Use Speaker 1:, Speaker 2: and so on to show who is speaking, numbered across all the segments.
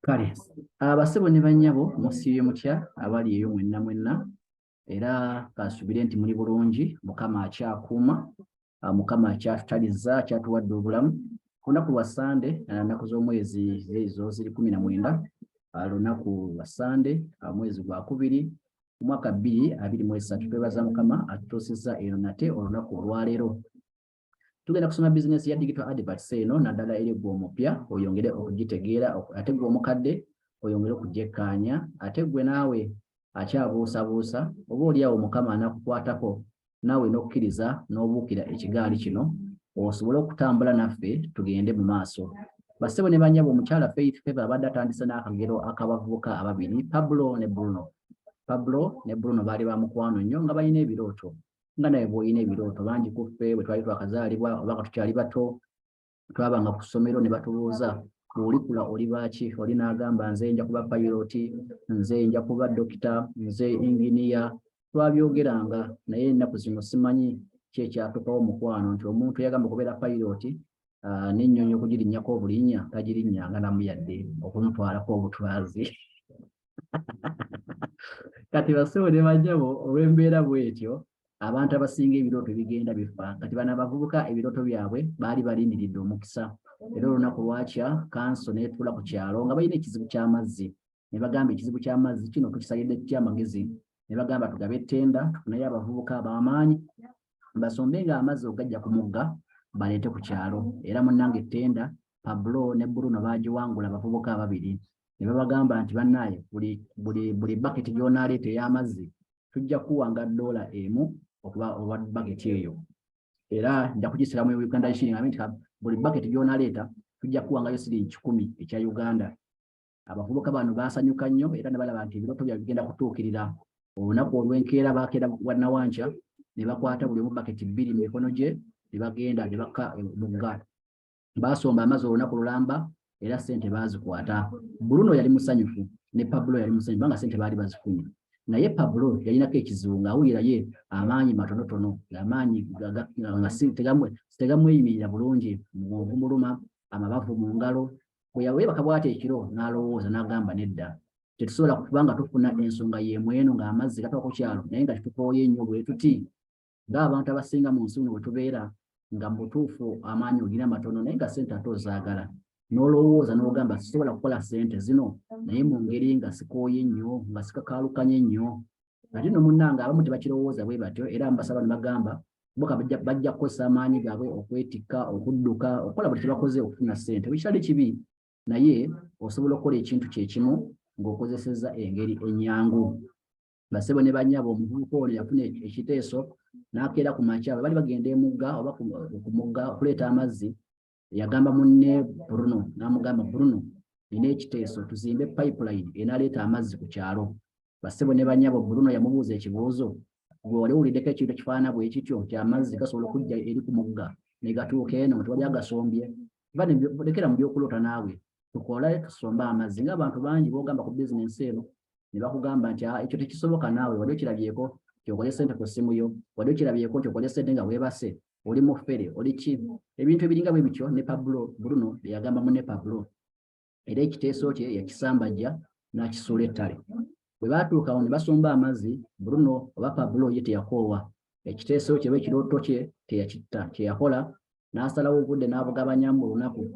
Speaker 1: Kale, abasebo ne bannyabo musiibye mutya abali eyo mwenna mwenna era kasubire nti muli bulungi, Mukama akyakuuma, Mukama akyatutaliza, akyatuwadde obulamu. Ku lunaku lwa Sande, nnaku z'omwezi ezo ziri 19, lunaku lwa Sande, mwezi gwa kubiri, mwaka 2023, twebaza Mukama atutuusizza eno nate olunaku olwaleero. Tugenda kusoma bizinesi ya digital adverts eno naddala eri gwe omupya oyongere okugitegeera, ate gwe omukadde oyongere okugyekkaanya, ate gwe naawe akyabuusabuusa oba oliawo Mukama anakukwatako naawe n'okkiriza n'obuukira ekigaali kino osobole okutambula naffe tugende mu maaso. Bassebo ne bannyabo, omukyala Faith Favour abadde atandise n'akagero ak'abavubuka ababiri, Pablo ne Bruno. Pablo ne Bruno baali ba mukwano nnyo nga balina ebirooto. Nga naye bw'olina ebirooto bangi ku ffe bwe twali twakazaalibwa oba nga tukyali bato twabanga ku ssomero ne batubuuza bw'olikula oli baaki, oli n'agamba nze nja kuba payiroti, nze nja kuba dokita, nze inginiya. Twabyogeranga naye ennaku zino simanyi ki ekyatukawo mukwano nti omuntu yagamba okubeera payiroti n'ennyonyi okugirinnyako obulinnya tagirinnyanga namu yadde okumutwalako obutwazi. Kati bassebo ne bannyabo olw'embeera bw'etyo abantu abasinga ebirooto bigenda bifa. Kati bano abavubuka ebirooto byabwe baali balindiridde omukisa. Era olunaku lwakya kanso n'etuula ku kyalo nga balina ekizibu ky'amazzi. Ne bagamba ekizibu ky'amazzi kino tukisalidde tutya amagezi. Ne bagamba tugabe ettenda tufuneyo abavubuka ab'amaanyi basombenga amazzi ogajja ku mugga baleete ku kyalo. Era munnange ettenda Pablo ne Bruno baagiwangula abavubuka ababiri. Ne babagamba nti bannaaye buli baketi gy'onaaleeta ey'amazzi tujja kuwanga $1 okuba oba baketi eyo. Era nja kugisiramu Uganda shilling nti buli baketi gy'onaaleeta tujja kuwangayo siringi 10 ekya Uganda. Abavubuka bano baasanyuka nnyo era ne balaba nti ebirooto byabwe bigenda kutuukirira. Olunaku olw'enkeera baakeera wannawankya ne bakwata buli omu baketi 2 mu mikono gye ne bagenda ne bakka mugga. Baasomba amazzi olunaku lulamba era ssente baazikwata. Bruno yali musanyufu ne Pablo yali musanyufu kubanga ssente baali bazifunye. Naye Pablo yalinako ekizibu ng'awulira ye amaanyi matonotono, amaanyi tegamweyimirira bulungi, gumuluma, amabavu mu ngalo. Bwe yaweebaka bw'ati ekiro n'alowooza n'agamba nedda, tetusobola kubanga tufuna ensonga y'emu eno ng'amazzi gatuuka ku kyalo naye nga tetukooye nnyo bwe tuti. Ng'abantu abasinga mu nsi bwe tubeera nga mu butuufu amaanyi ogina matono naye nga ssente ate ozaagala. N'olowooza n'ogamba sisobola kukola ssente zino naye mu ngeri nga sikooye nnyo, nga sikakaalukanye nnyo. Ate no munnange abamu tebakirowooza bwe batyo era mbasaba ne bagamba boka bajja kukozesa amaanyi gaabwe okwetikka, okudduka, okukola buli kye bakoze okufuna ssente. Bwe kitali kibi naye osobola okukola ekintu kye kimu ng'okozesezza engeri ennyangu. Bassebo ne bannyabo, omuvubuka ono yafuna ekiteeso n'akeera ku makya. Bwe bali bagenda emugga oba ku mugga okuleeta amazzi, yagamba munne Bruno n'amugamba, Bruno, nina ekiteeso tuzimbe pipeline enaaleeta amazzi ku kyalo. Bassebo ne bannyabo, Bruno yamubuuza ekibuuzo, gwe wali owuliddeko ekintu ekifaanana bwe kityo ky'amazzi gasobola okujja eri ku mugga ne gatuuka eno nga tewali agasombye? Lekera mu by'okulota naawe tukole tusombe amazzi. Ng'abantu bangi b'ogamba ku bizinensi eno ne bakugamba nti ekyo tekisoboka naawe, wali okirabyeko kyokole ssente ku ssimu yo, wali okirabyeko kyokole ssente nga weebase, oli mufere, oli ki? Ebintu ebiringa bwe bityo ne Bruno bye yagamba munne Pablo. Era ekiteeso kye yakisambajja n'akisuula ettale. Bwe baatuuka awo ne basomba amazzi, Bruno oba Pablo ye teyakoowa. Ekiteeso kye ekirooto kye teyakitta. Kye yakola n'asalawo obudde n'abugabanyamu mu lunaku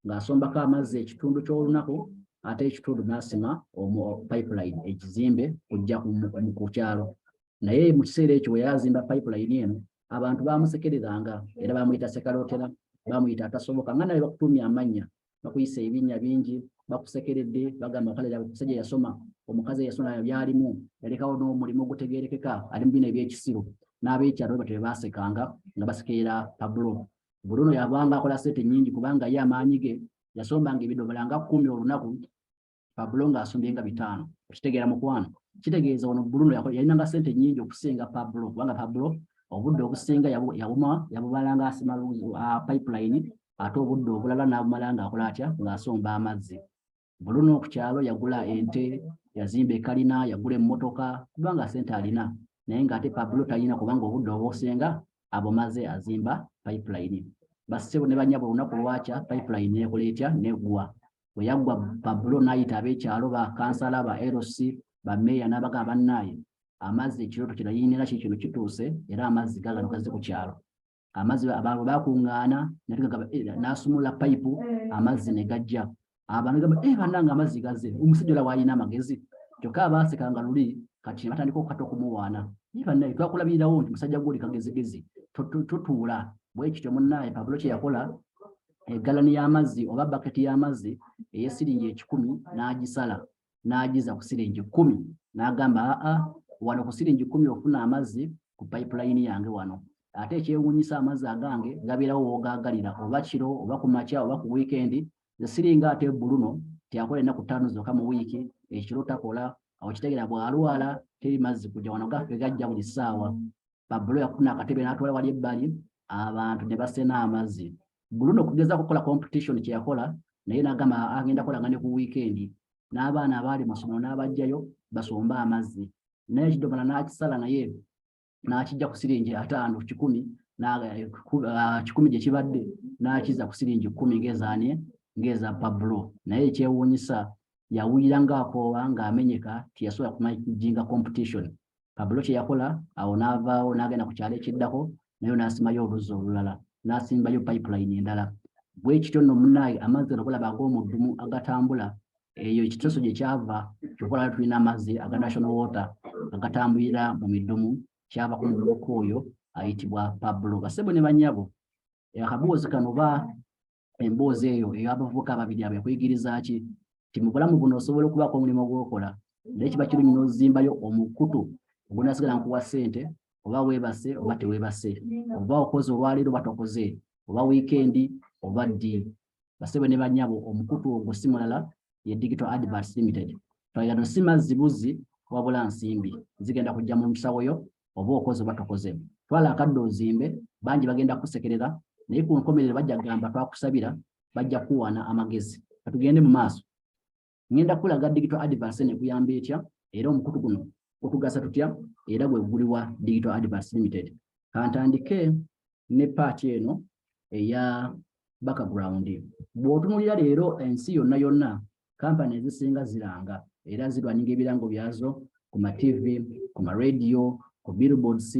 Speaker 1: ng'asombako amazzi ekitundu ky'olunaku ate ekitundu n'asima pipeline ekizimbe kujja ku kyalo. Naye mu kiseera ekyo we yazimba pipeline eno abantu baamusekereranga era baamuyita sekalootera, baamuyita atasoboka, nga nawe bakutumya amannya, bakuyisa ebinnya bingi, bakusekeredde, bagamba kalera omusajja yasoma, omukazi yasoma byalimu, yalekawo n'omulimu ogutegeerekeka, ali mu bino eby'ekisiru. N'ab'ekyalo bwe batyo baasekanga nga basekerera Pablo. Bruno yabanga akola ssente nnyingi kubanga ye amaanyi ge yasombanga ebidomola nga 10 olunaku, Pablo ng'asombye nga 5. Okitegeera mukwano, kitegeeza ono Bruno yalinanga ssente nnyingi okusinga Pablo kubanga Pablo obudde obusinga yabumala ng'asima pipeline ate obudde obulala n'abumala ng'akola atya ng'asomba amazzi. Bruno ku kyalo yagula ente, yazimba ekalina, yagula emmotoka kubanga ssente alina, naye ng'ate Pablo talina kubanga obudde obusinga abumaze azimba pipeline. Bassebo ne bannyabo olunaku lwakya pipeline nekola etya neggwa. bwe yaggwa Pablo n'ayita ab'ekyalo ba kansala ba LC ba meya n'abagamba bannaye amazzi ekirooto kirayinira kino kituuse era amazzi gagano gazze ku kyalo. Amazzi abantu bakuŋŋaana n'asumula payipu amazzi ne gajja. Abantu gamba bannange amazzi gazze. Omusajja ola w'alina amagezi. Kyokka abaasekanga luli kati batandika okukata okumuwaana. Bannaye twakulabirirawo nti musajja gw'oli kagezigezi. Tutuula bwe kityo munnaye Pablo kye yakola egalani y'amazzi oba baketi y'amazzi ey'esiringi 10 n'agisala n'agiza ku siringi 10 n'agamba wano ku siringi 10 ofuna amazzi ku pipeline yange wano. Ate ekyewuunyisa amazzi agange gabeerawo w'ogaagalira oba kiro oba ku makya oba ku wiikendi. Siringa ate Bruno teyakola ennaku 5 zokka mu wiiki, ekiro takola. Awo kitegeera bw'alwala teri mazzi kujja wano gaffe gajja buli ssaawa. Pablo yafuna akatebe n'atwala wali ebbali abantu ne basena amazzi. Bruno kugezaako kukola competition kye yakola naye n'agamba agenda kolanga ne ku wiikendi. N'abaana abaali mu ssomero n'abajjayo basomba amazzi. Naye ekidomola n'akisala naye n'akijja ku siringi 5 10 10 gye kibadde n'akiza ku siringi 10 ngeza Pablo. Naye ekyewuunyisa yawulira ng'akoowa ng'amenyeka teyasobola kumajinga competition. Pablo kye yakola awo n'avaawo n'agenda ku kyalo ekiddako nayo n'asimayo oluzzi olulala n'asimbayo pipeline endala. Bwe kityo nno munnaye amazzi okulaba ag'omuddumu agatambula eyo ekiteeso gye kyava kyokola tulina amazzi aga national water agatambulira mu middumu kyava ku muvubuka oyo ayitibwa Pablo. Bassebo ne bannyabo akaboozi kano ba emboozi eyo ey'abavubuka ababiri abo ekuyigiriza ki ti mu bulamu buno osobola okubaako omulimu gw'okola naye kiba kirungi n'ozimbayo omukutu ogunaasigala nkuwa ssente oba weebase oba teweebase oba okoze olwaleero oba tokoze oba wiikendi oba ddi. Bassebo ne bannyabo omukutu ogwo si mulala ye Digital Adverts Ltd. Twagala si mazzi buzzi wabula nsimbi zigenda kujja mu nsawo yo oba okoze oba tokoze. Twala akadde ozimbe bangi bagenda kusekerera naye ku nkomerero bajja gamba twakusabira bajja kuwaana amagezi. Katugende mu maaso. Ngenda kulaga Digital Adverts ne kuyamba etya era omukutu guno otugasa tutya era bwe guliwa Digital Adverts Ltd. Kantandike ne paati eno eya background. Bw'otunulira leero ensi yonna kampani ezisinga ziranga era zirwanira ebirango byazo ku ma TV, ku ma radio, ku billboards.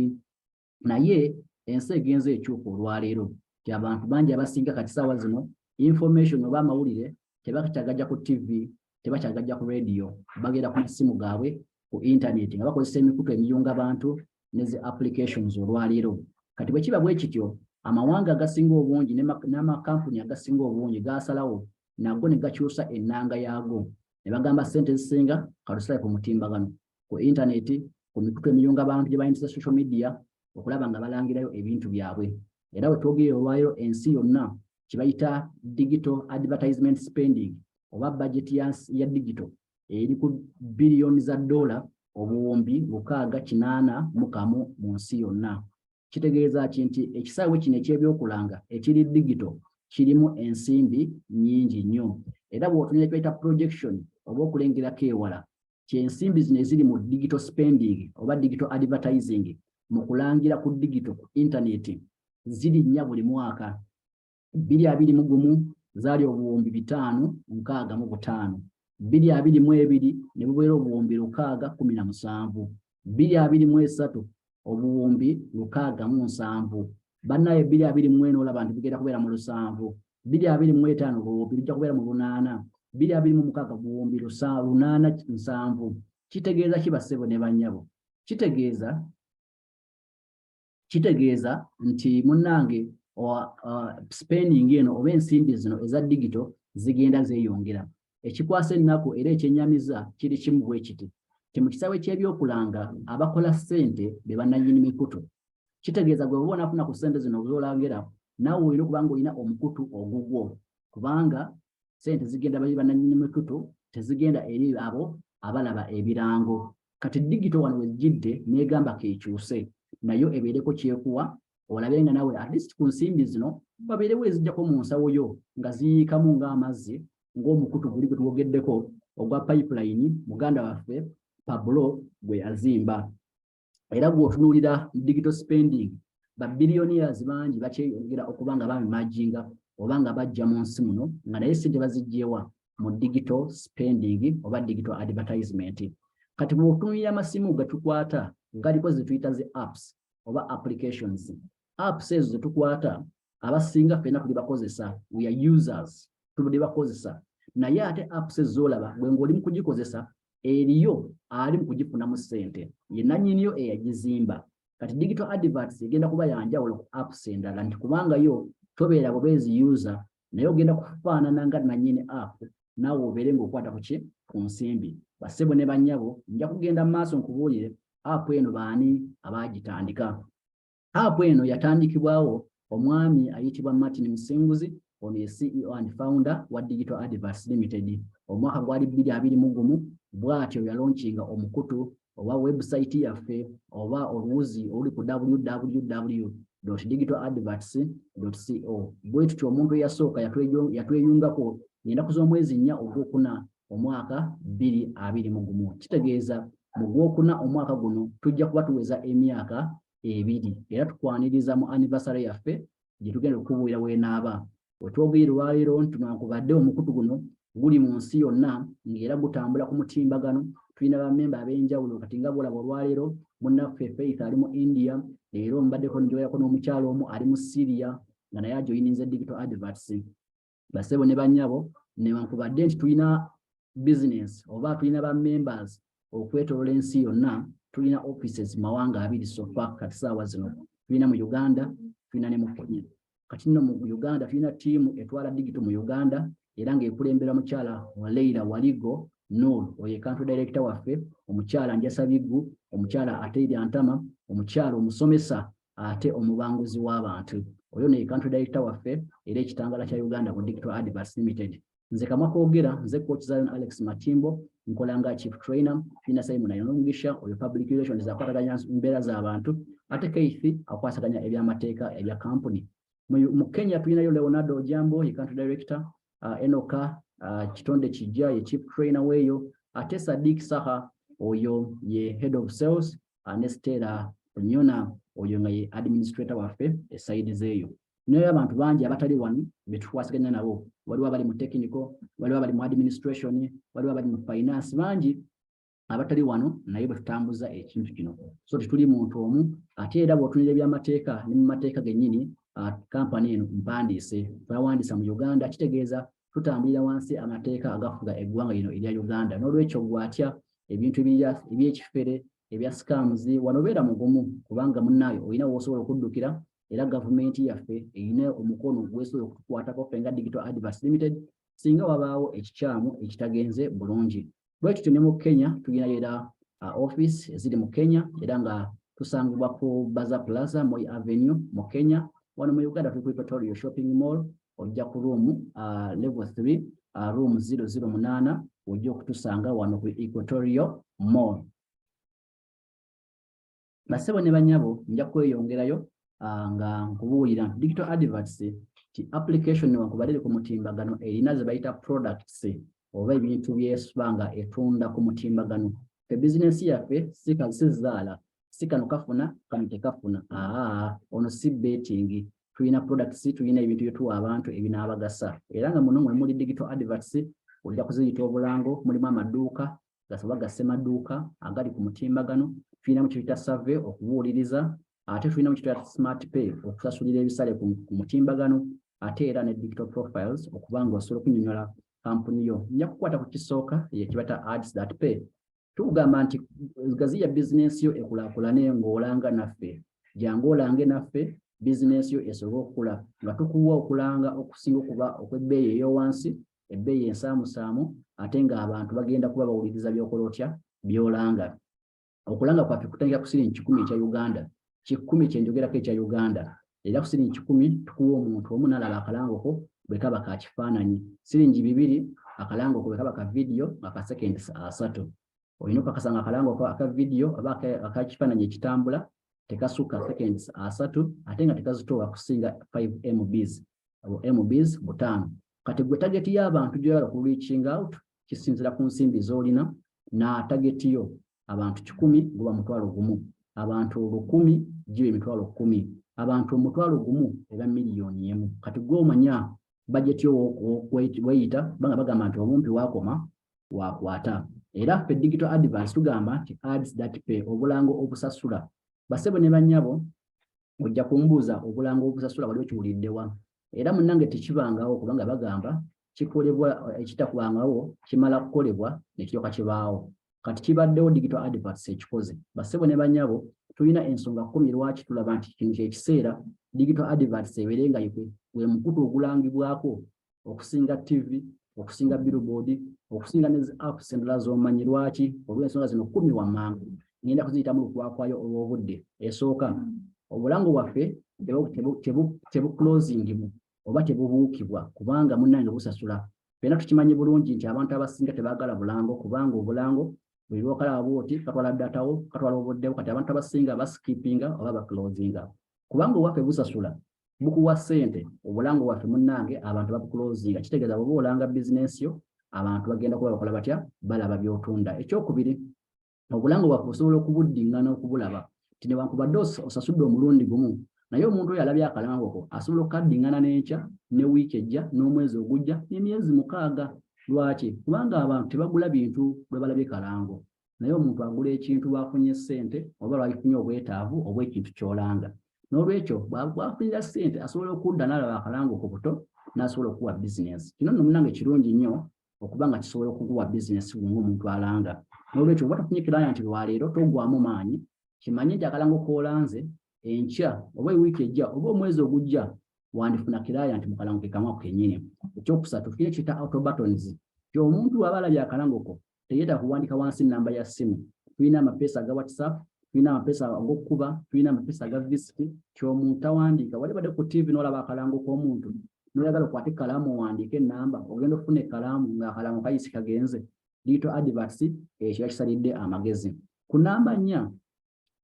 Speaker 1: Naye ensi egenze ekyuka olwaleero ti abantu bangi abasinga kati ssaawa zino information oba amawulire tebakyagajja ku TV, tebakyagajja ku radio, bagenda ku masimu gaabwe ku internet nga bakozesa emikutu emiyunga abantu ne zi applications olwaleero. Kati bwe kiba bwe kityo amawanga agasinga obungi n'amakampuni agasinga obungi gaasalawo nago ne gakyusa ennanga yaago ne bagamba ssente zisinga katusale ku mutimbagano ku internet, ku mikutu emiyunga abantu gye bayingiza social media okulaba nga balangirayo ebintu byabwe. Era bwe twogera olwaleero ensi yonna kibayita digital advertisement spending oba budget ya digital eri ku biliyoni za dola obuwumbi 680 mu nsi yonna. Kitegeeza nti ekisaawe kino eky'ebyokulanga ekiri digital kirimu ensimbi nnyingi nnyo. Era bw'otunula ekiyita projection oba okulengerako ewala kyensimbi zino eziri mu digital spending oba digital advertising mu kulangira ku digital ku internet zirinnya buli mwaka. 2021 zaali obuwumbi 565, 2022 ne bubeera obuwumbi 617, 2023 obuwumbi 607. Bannaye 2024 olaba nti bigenda kubeera mu 7, 2025 obuwumbi bijja kubeera mu 8, 2026 obuwumbi 807. Kitegeeza kibassebo ne bannyabo. Kitegeeza nti munnange spending eno oba ensimbi zino eza digital zigenda zeeyongera. Ekikwasa ennaku era ekyennyamiza kiri kimu bwe kiti ti mu kisaawe ky'ebyokulanga abakola ssente be bannannyini mikutu. Kitegeeza gwe bw'oba onafuna ku ssente zino z'olangera naawe olina okuba ng'olina omukutu ogugwo kubanga ssente zigenda bali bannannyini mikutu tezigenda eri abo abalaba ebirango. Kati digital wano wejjidde n'egamba keekyuse nayo ebeereko kyekuwa olabe nga nawe at least ku nsimbi zino babeerewo ezijjako mu nsawo yo nga ziyiikamu ng'amazzi ng'omukutu guli gwe twogeddeko ogwa pipeline muganda waffe Pablo gwe yazimba. Era bw'otunuulira digital spending babiliyoneers bangi bakyeyongera okuba nga bamimajinga oba nga bajja mu nsi muno nga naye ssente bazigyewa mu digital spending oba digital advertisement. Kati bw'otunuulira amasimu getukwata galiko ze tuyita ze apps oba applications. Apps ezo ze tukwata abasinga ffenna tuli bakozesa, we are users, tuli bakozesa. Naye ate apps ezo z'olaba bwe ng'oli mu kugikozesa eriyo ali mu kugifunamu ssente, ye nannyiniyo eyagizimba. Kati digital adverts egenda kuba yanjawulo ku apps endala nti kubanga yo tobeera bubeezi user naye ogenda kufaanana nga nannyini app naawe obeere ng'okwata ku ki ku nsimbi. Bassebo ne bannyabo nja kugenda mu maaso nkubuulire app eno baani abaagitandika. App eno yatandikibwawo omwami ayitibwa Martin Musinguzi, ono ye CEO and founder wa Digital Adverts Ltd. Omwaka gwali 2021 bw'atyo yalaunchinga omukutu oba website yaffe oba oluwuzi oluli ku www.digitaladverts.co. Bwe tutyo omuntu eyasooka yatweyungako ngenda kuza omwezi 4 ogwokuna omwaka 2021. Kitegeeza mu gwokuna omwaka guno tujja kuba tuweza emyaka 2 era tukwaniriza mu anniversary yaffe gye tugenda okubuulira weenaaba. Wetwogera olwaleero ntunankubadde omukutu guno guli mu nsi yonna ng'era gutambula ku mutimbagano. Tulina bammemba ab'enjawulo kati nga bw'olaba olwaleero munnaffe Faith ali mu India, leero mbaddeko njogerako n'omukyalo omu ali mu Syria nga naye ajoyininze digital adverts. Bassebo ne bannyabo newankubadde nti tulina business oba tulina bammembers okwetoolola ensi yonna, tulina offices mawanga 2 so far kati saawa zino. Tulina mu Uganda, tulina ne mu Kenya. Kati nno mu Uganda tulina ttiimu etwala digital mu Uganda era ng'ekulembera mukyala Leila Waligo Noor, oye country director waffe, omukyala Njasabiggu, omukyala Ateidi Antama, omukyala omusomesa ate omubanguzi w'abantu. Oyo ne country director waffe era ekitangala kya Uganda ku Digital Adverts Ltd. Nze Kamakoogera, nze Coach Zion Alex Matimbo, nkolanga chief trainer, Fina Simon Ayongisha, oyo public relations akwataganya mbeera z'abantu, ate Keith akwasaganya ebyamateeka ebya company. Mu Kenya tulinayo Leonardo Jambo, ye country director, Enoka Kitonde Kijja ye chief trainer weeyo, ate Sadiq Saha oyo ye head of sales, Anestera Nyona oyo nga ye administrator waffe eside zeeyo. Naye abantu bangi abatali wano betukwasaganya nabo, waliwo abali mu technical, waliwo abali mu administration, waliwo abali mu finance, bangi abatali wano naye bwe tutambuza ekintu kino. So tuli muntu omu ate era bw'otunira ebyamateeka ne mu mateeka gennyini kampani eno mpandiise bawandiisa mu Uganda, kitegeeza tutambulira wansi amateeka agafuga eggwanga lino erya Uganda. N'olwekyo gwatya ebintu ebyekifere ebya scams wano beera mugumu kubanga munnaayo olina w'osobola okuddukira era gavumenti yaffe erina omukono gwesobola okutukwatako ffe nga Digital Adverts Ltd singa wabaawo ekikyamu ekitagenze bulungi. Bwe tutyo ne mu Kenya tulinayo era office eziri mu Kenya era nga tusangibwa ku Baza Plaza Moi Avenue mu Kenya. Wano mu Uganda tuli ku Equatorial Shopping Mall, ojja ku room level 3 room 008 ojja okutusanga wano ku Equatorial Mall. Bassebo ne bannyabo nja kweyongerayo nga nkubuulira digital adverts ti application newankubadde ku mutimbagano erina ze bayita products oba ebintu byesubanga etunda ku mutimbagano. Business yaffe sizaala si kano kafuna kano tekafuna, ono si betting. Tulina products, tulina ebintu byetuwa abantu ebinaabagasa era nga muno mwe muli digital adverts ojja kuziyita obulango. Mulimu amaduuka gasoba gassemaduuka agali ku mutimbagano, tulina mu kiyita survey okubuuliriza, ate tulina mu kiyita smart pay okusasulira ebisale ku mutimbagano, ate era ne digital profiles okubanga osobola okunnyonnyola kampuni yo. Nja kukwata ku kisooka yekibata ads that pay. Tugamba nti gaziya business yo ekulaakulane ng'olanga naffe, jangu olange naffe business yo esobola okukula nga tukuwa okulanga okusinga okuba okw'ebbeeyi ey'owansi, ebbeeyi ensaamusaamu, ate ng'abantu bagenda kuba bawuliriza by'okola otya by'olanga. Okulanga kwaffe kutandika ku siringi 10 ekya Uganda, 10 kyenjogerako ekya Uganda, era ku siringi 10 tukuwa omuntu omu n'alaba akalango ko bwe kaba ka kifaananyi, siringi 2 akalango ko bwe kaba ka video nga ka seconds 3. Olina okakasanga akalango ko aka video aba aka kifaananyi ekitambula tekasuka seconds 3 ate nga tekazitowa kusinga 5 MBs abo MBs 5. Kati gwe target y'abantu gy'oyagala ku reaching out kisinzira ku nsimbi z'olina, na target yo abantu 10 guba 1,000, abantu 10,000 gibe 10,000, abantu 1,000 eba miliyoni emu. Kati gw'omanya budget yo weyita banga bagamba nti omumpi wakoma wakwata. Era ffe digital advance tugamba nti ads that pay, obulango obusasula. Basebo ne bannyabo ojja kumbuuza obulango obusasula wali okiwuliddewa. Era munnange tekibangawo kubanga bagamba kikolebwa ekitakubangawo kimala kukolebwa ne kiryoka kibaawo. Kati kibaddewo digital adverts ekikoze. Basebo ne bannyabo tulina ensonga 10 lwaki tulaba nti kino kyekiseera digital adverts ebeerenga we mukutu ogulangibwako okusinga TV, okusinga billboard, okusinga ne apps endala z'omanyi. Lwaki? Olw'ensonga zino 10 wammanga. Ngenda kuziyitamu lukwakwayo olw'obudde. Esooka, obulango bwaffe tebu closing oba tebubuukibwa kubanga munnange busasula. Ffenna tukimanyi bulungi nti abantu abasinga tebaagala bulango kubanga obulango buli lwokalaba bwoti katwala datawo, katwala obuddewo. Kati abantu abasinga baskipinga oba baclosinga. Kubanga owaffe busasula bukuwa ssente, obulango waffe munnange abantu babuclosinga. Kitegeeza bw'oba olanga bizinensi yo abantu bagenda kuba bakola batya? Balaba by'otunda. Ekyokubiri, obulango bwaffe osobola okubuddiŋŋana okubulaba. Ti newankubadde osasudde omulundi gumu, naye omuntu oyo alabye akalango ko asobola okukaddiŋŋana n'enkya, ne wiiki ejja, n'omwezi ogujja, n'emyezi 6. Lwaki? Kubanga abantu tebagula bintu lwe balabye kalango. Naye omuntu agula ekintu lw'afunye ssente oba lw'afunye obwetaavu obw'ekintu ky'olanga. N'olwekyo bw'afunira ssente asobola okudda n'alaba akalango ku buto n'asobola okuwa bizinensi. Kino nno munnange kirungi nnyo okuba nga kisobola okukuwa bizinensi ng'omuntu alanga. N'olwekyo bw'oba tafunye client lwaleero toggwamu maanyi. Kimanye nti akalango k'olanze enkya oba ewiiki ejja oba omwezi ogujja wandifuna client mu kalango ke kamu kennyini. Ekyokusatu tulina ekiyita auto buttons. Ti omuntu aba alabye akalango ko teyeetaaga kuwandika wansi nnamba ya ssimu. Tulina amapeesa aga WhatsApp, tulina amapeesa ag'okkuba, tulina amapeesa aga visit. Ky'omuntu tawandiika. Wali badde ku TV n'olaba akalango k'omuntu n'oyagala okwate ekkalaamu owandiike ennamba, ogenda ofuna ekkalaamu ng'akalango kayisi kagenze. Digital adverts ekyo kisalidde amagezi. Ku nnamba 4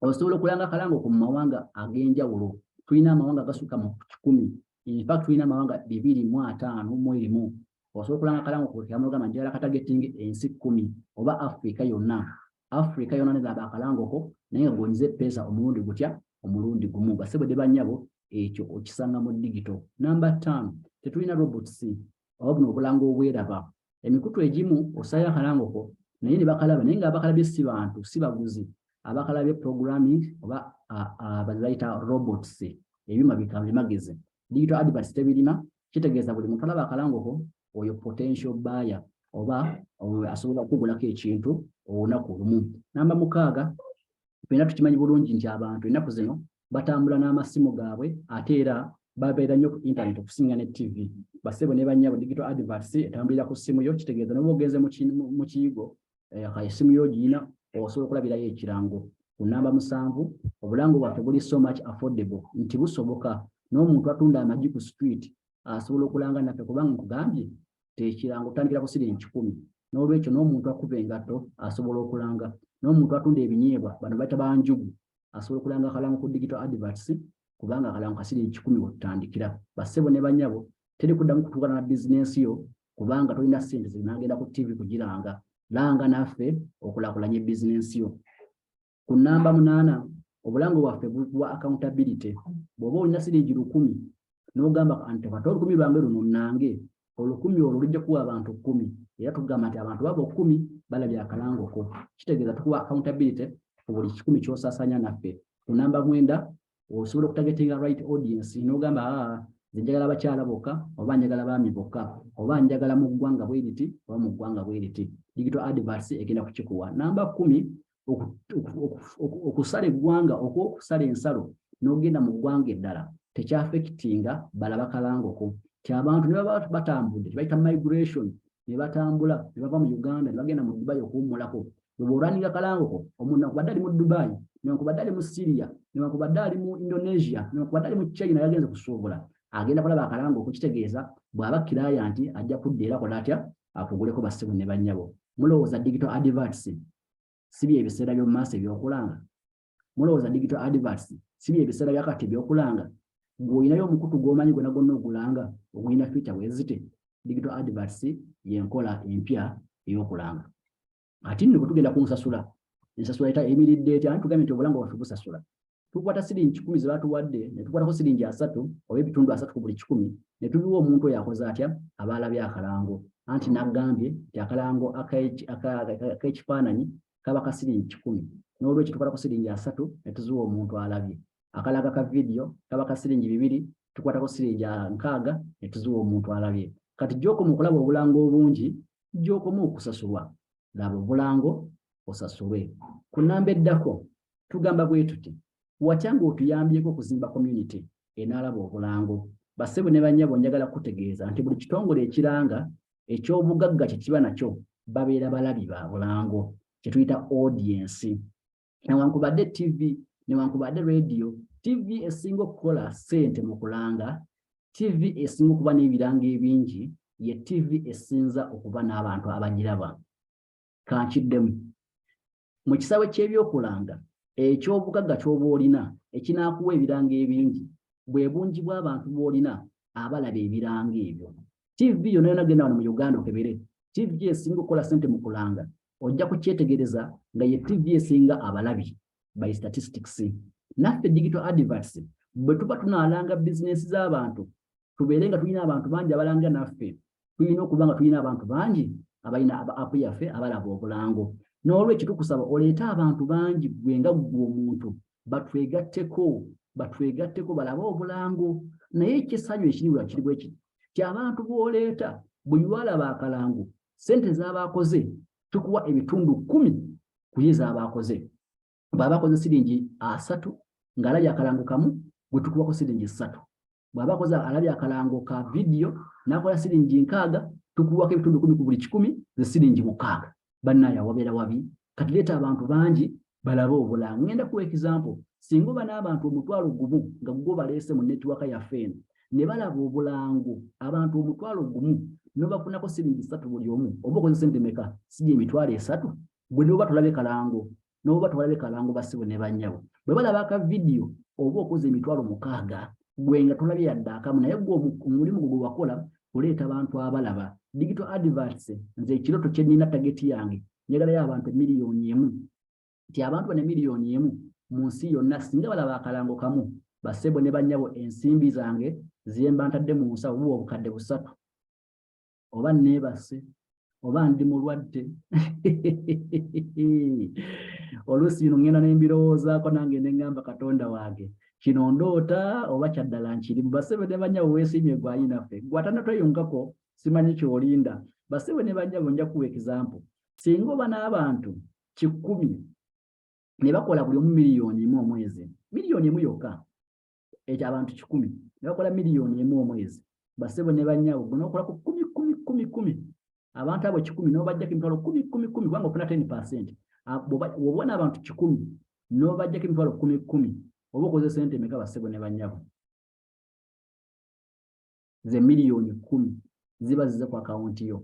Speaker 1: osobola okulanga akalango ku mawanga ag'enjawulo. Tulina amawanga agasukka mu 10. In fact tulina amawanga 205 mu erimu. Osobola okulanga akalango ku kyamugamba njagala katagetinga ensi 10 oba Africa yonna. Africa yonna n'eraba akalango ko naye nga gonyize pesa omulundi gutya? Omulundi gumu. Basebo de bannyabo ekyo okisanga mu digital. Namba 5 tetulina robots oba buno obulango obweraba. Emikutu egimu osaya akalango ko naye ne bakalaba naye nga abakalabye si bantu si baguzi. Abakalabye programming oba abazaita robots ebyuma bikamagezi. Digital adverts tebirina. Kitegeeza buli muntu alaba akalango ko oyo potential buyer oba asobola okugulako ekintu olunaku lumu. Namba 6 ffenna tukimanyi bulungi nti abantu ennaku zino batambula n'amasimu gaabwe ate era babeera nnyo ku internet okusinga ne TV. Basebo ne bannyabo digital adverts etambulira ku ssimu yo. Kitegeeza n'oba ogenze mu kiyigo essimu yo giyina osobola okulabirayo ekirango. Ku namba 7 obulango bwaffe buli so much affordable nti busoboka. N'omuntu atunda amagi ku street asobola okulanga naffe kubanga nkugambye tekirango otandikira ku siringi 10. N'olwekyo n'omuntu akuba engatto asobola okulanga. N'omuntu atunda ebinyeebwa bano bayita banjugu asobola okulanga akalango ku digital adverts kubanga akalango ka siringi 10 wetutandikira. Basebo ne bannyabo teri kuddamu kutuukana na bizinensi yo kubanga tolina ssente zinagenda ku TV kugiranga. Langa naffe okulaakulanya bizinensi yo. Ku namba 8 obulango bwaffe buwa accountability. Bw'oba olina siringi 10 n'ogamba nti kati 10 lwange luno nange olukumi olwo lujja kuwa abantu 10. Era tugamba nti abantu babo 10 balabye akalango ko. Kitegeeza tukuwa accountability ku buli 10 ky'osaasanya naffe. Ku namba 9 osobola okutagetinga right audience n'ogamba njagala abakyala bokka oba njagala baami bokka oba njagala mu ggwanga bweriti oba mu ggwanga bweriti. Digital adverts egenda kukikuwa. Namba 10 okusala eggwanga okusala ensalo n'ogenda mu ggwanga eddala tekyaffectinga balaba kalango ko. Ti abantu ne baba batambudde tebayita migration ne batambula ne bava mu Uganda ne bagenda mu Dubai okuwummulako. Bwe olwaninga kalango ko omuntu akubadde ali mu Dubai newankubadde ali mu Syria newankubadde ali mu Indonesia newankubadde ali mu China yagenze kusuubula agenda kulaba akalango ko. Kitegeeza bw'aba client ajja kudda era kola atya akuguleko. Basebo ne bannyabo mulowooza digital adverts si bye ebiseera by'omu maaso ebyokulanga? Mulowooza digital adverts si bye ebiseera byakati ebyokulanga? Gw'olinayo omukutu gw'omanyi gwonna gwonna ogulanga ogulina feature bwezite. Digital adverts y'enkola empya ey'okulanga. Ati nno bwe tugenda ku nsasula ensasula emiridde etya? Tugambye nti obulango bwaffe busasula. tukwata siringi 10 ze batuwadde ne tukwatako siringi 3 oba ebitundu 3 ku buli 10 ne tubiwa omuntu oyo akoze atya abaalabye akalango anti naggambye nti akalango ak'ekifaananyi kaba ka siringi 10 n'olwekyo tukwatako siringi 3 ne tuziwa omuntu alabye akalaga ka vidiyo kaba ka siringi 2 tukwatako siringi 6 ne tuziwa omuntu alabye kati gy'okoma okulaba obulango obungi gy'okoma okusasulwa laba obulango osasulwe ku nnamba eddako tugamba bwe tuti watya ng'otuyambyeko okuzimba community enaalaba obulango bassebo ne bannyabo njagala kutegeeza nti buli kitongole ekiranga eky'obugagga kye kiba nakyo babeera balabi ba bulango kye tuyita audience newankubadde TV newankubadde radio TV esinga okukola ssente mu kulanga TV esinga okuba n'ebirango ebingi ye TV esinza okuba n'abantu abagiraba kankiddemu mu kisawe ky'ebyokulanga eky'obugagga ky'oba olina ekinaakuwa ebirango ebingi bwe bungi bw'abantu b'olina abalaba ebirango ebyo TV yonna yonna genda wano mu Uganda okebere TV esinga okukola ssente mu kulanga ojja kukyetegereza nga ye TV esinga abalabi by statistics naffe digital adverts bwe tuba tunaalanga bizinesi z'abantu tubeere nga tulina abantu bangi abalanga naffe tulina okuba nga tulina abantu bangi abalina app yaffe abalaba obulango n'olwekyo tukusaba oleete abantu bangi gwenga gwe omuntu batwegatteko balabe obulango naye ekisanyu ekiriwa kiri bwe kiti ti abantu b'oleeta bwe walaba akalango ssente z'abaakoze tukuwa ebitundu 10 ku ye z'abaakoze bw'aba akoze siringi 3 ng'alabye akalango kamu gwe tukuwako siringi 3 bw'aba akoze alabye akalango ka vidiyo n'akola siringi 6 tukuwako ebitundu 10 ku buli 10 ze siringi 6 bannaayo wabeera wabi kati leeta abantu bangi balabe obulango ngenda kuwa example singa oba n'abantu 1,000 nga gwo baleese mu netiwaka yaffe eno ne balaba obulango abantu 1,000 n'obafunako siringi 3 buli omu oba okoze sente meka sijja emitwalo 3 gwe n'oba tulabe kalango n'oba tulabe kalango basibo ne bannyabo bwe balaba aka vidiyo oba okoze emitwalo 6 gwe nga tulabye yadde akamu naye gwe omulimu gwe wakola oleeta abantu abalaba digital adverts nze ekiroto kye nnina tageti yange njagalayo abantu 1 miliyoni nti abantu bane 1 miliyoni mu nsi yonna singa balaba akalango kamu basebo ne bannyabo ensimbi zange ziyemba ntadde mu nsawo buwa obukadde 3 oba neebase oba ndi mulwadde oluusi bino ngenda n'embirowoozaako nange ne ngamba Katonda wange kino ndoota oba kyaddala nkirimu basebo ne bannyabo weesiimye gwayinaffe gwatana tweyungako simanyi kyolinda basebo ne bannyabo nja kuwa example singa oba n'abantu 100 ne bakola buli omu 1 miliyoni omwezi miliyoni yokka ekyo abantu 100 ne bakola miliyoni omwezi basebo ne bannyabo gunokolako 10 abantu abo 10 n'obajjako emitwalo 10 kubanga ofuna 10% bw'obona abantu 100 n'obajjako emitwalo 10 oba okoze sente meka basebo ne bannyabo ze miliyoni 10 ziba zize ku akawunti yo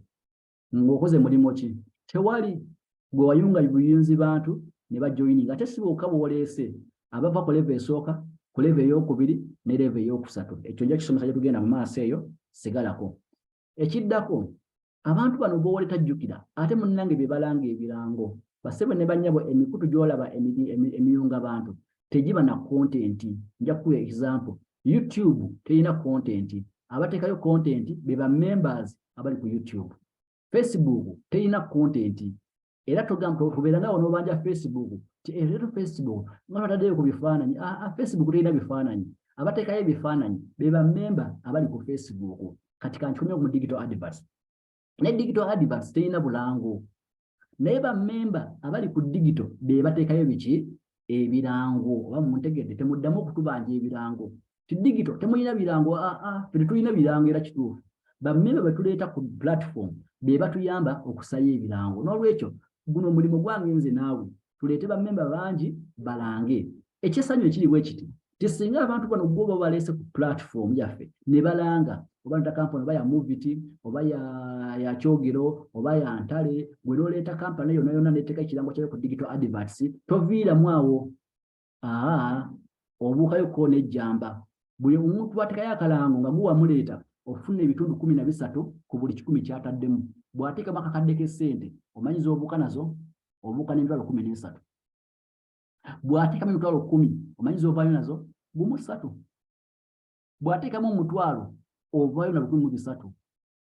Speaker 1: ng'okoze mulimo ki tewali gwe wayunga buyinzi bantu ne bajoyininga ate si bokka bw'oleese abava ku level esooka ku level ey'okubiri ne level ey'okusatu ekyo nja kisomesa gye tugenda mu maaso eyo sigalako ekiddako abantu bano b'oleeta jjukira ate munnange bye balanga ebirango basebo ne bannyabo emikutu gy'olaba emiyunga abantu tegiba na content nja kuwa example YouTube terina content abateekayo content be ba members abali ku YouTube Facebook terina content era tubeera nawo n'obanja Facebook era Facebook nga bataddeyo ku bifaananyi Facebook terina bifaananyi abateekayo ebifaananyi be ba member abali ku Facebook kati kankikomye mu digital adverts ne digital adverts terina bulango naye ba member abali ku digital be bateekayo biki ebirango oba muntegedde temuddamu okutubanja ebirango ti digital temulina birango ffe tulina birango era kituufu bammemba bwe tuleeta ku platform be batuyamba okusaya ebirango n'olwekyo guno omulimu gwange nze naawe tuleete bammemba bangi balange ekyesanyu ekiri bwe kiti tisinga abantu bano gwoba baleese ku platform yaffe ne balanga oba nta kampani oba ya Moviti oba ya Kyogero oba ya Ntale gwe n'oleeta kampani yonna yonna n'eteeka ekirango kyayo ku digital adverts toviiramu awo obuukayo ko n'ejjamba buli omuntu bw'ateekayo akalango nga muwamuleeta ofuna ebitundu 13 ku buli 10 kyataddemu bw'ateekamu akakadde k'essente omanyiza obuuka nazo obuuka n'emitwalo 13 bw'ateekamu emitwalo 10 omanyi z'ovaayo nazo gumu 3 bw'ateekamu omutwalo ovaayo na 3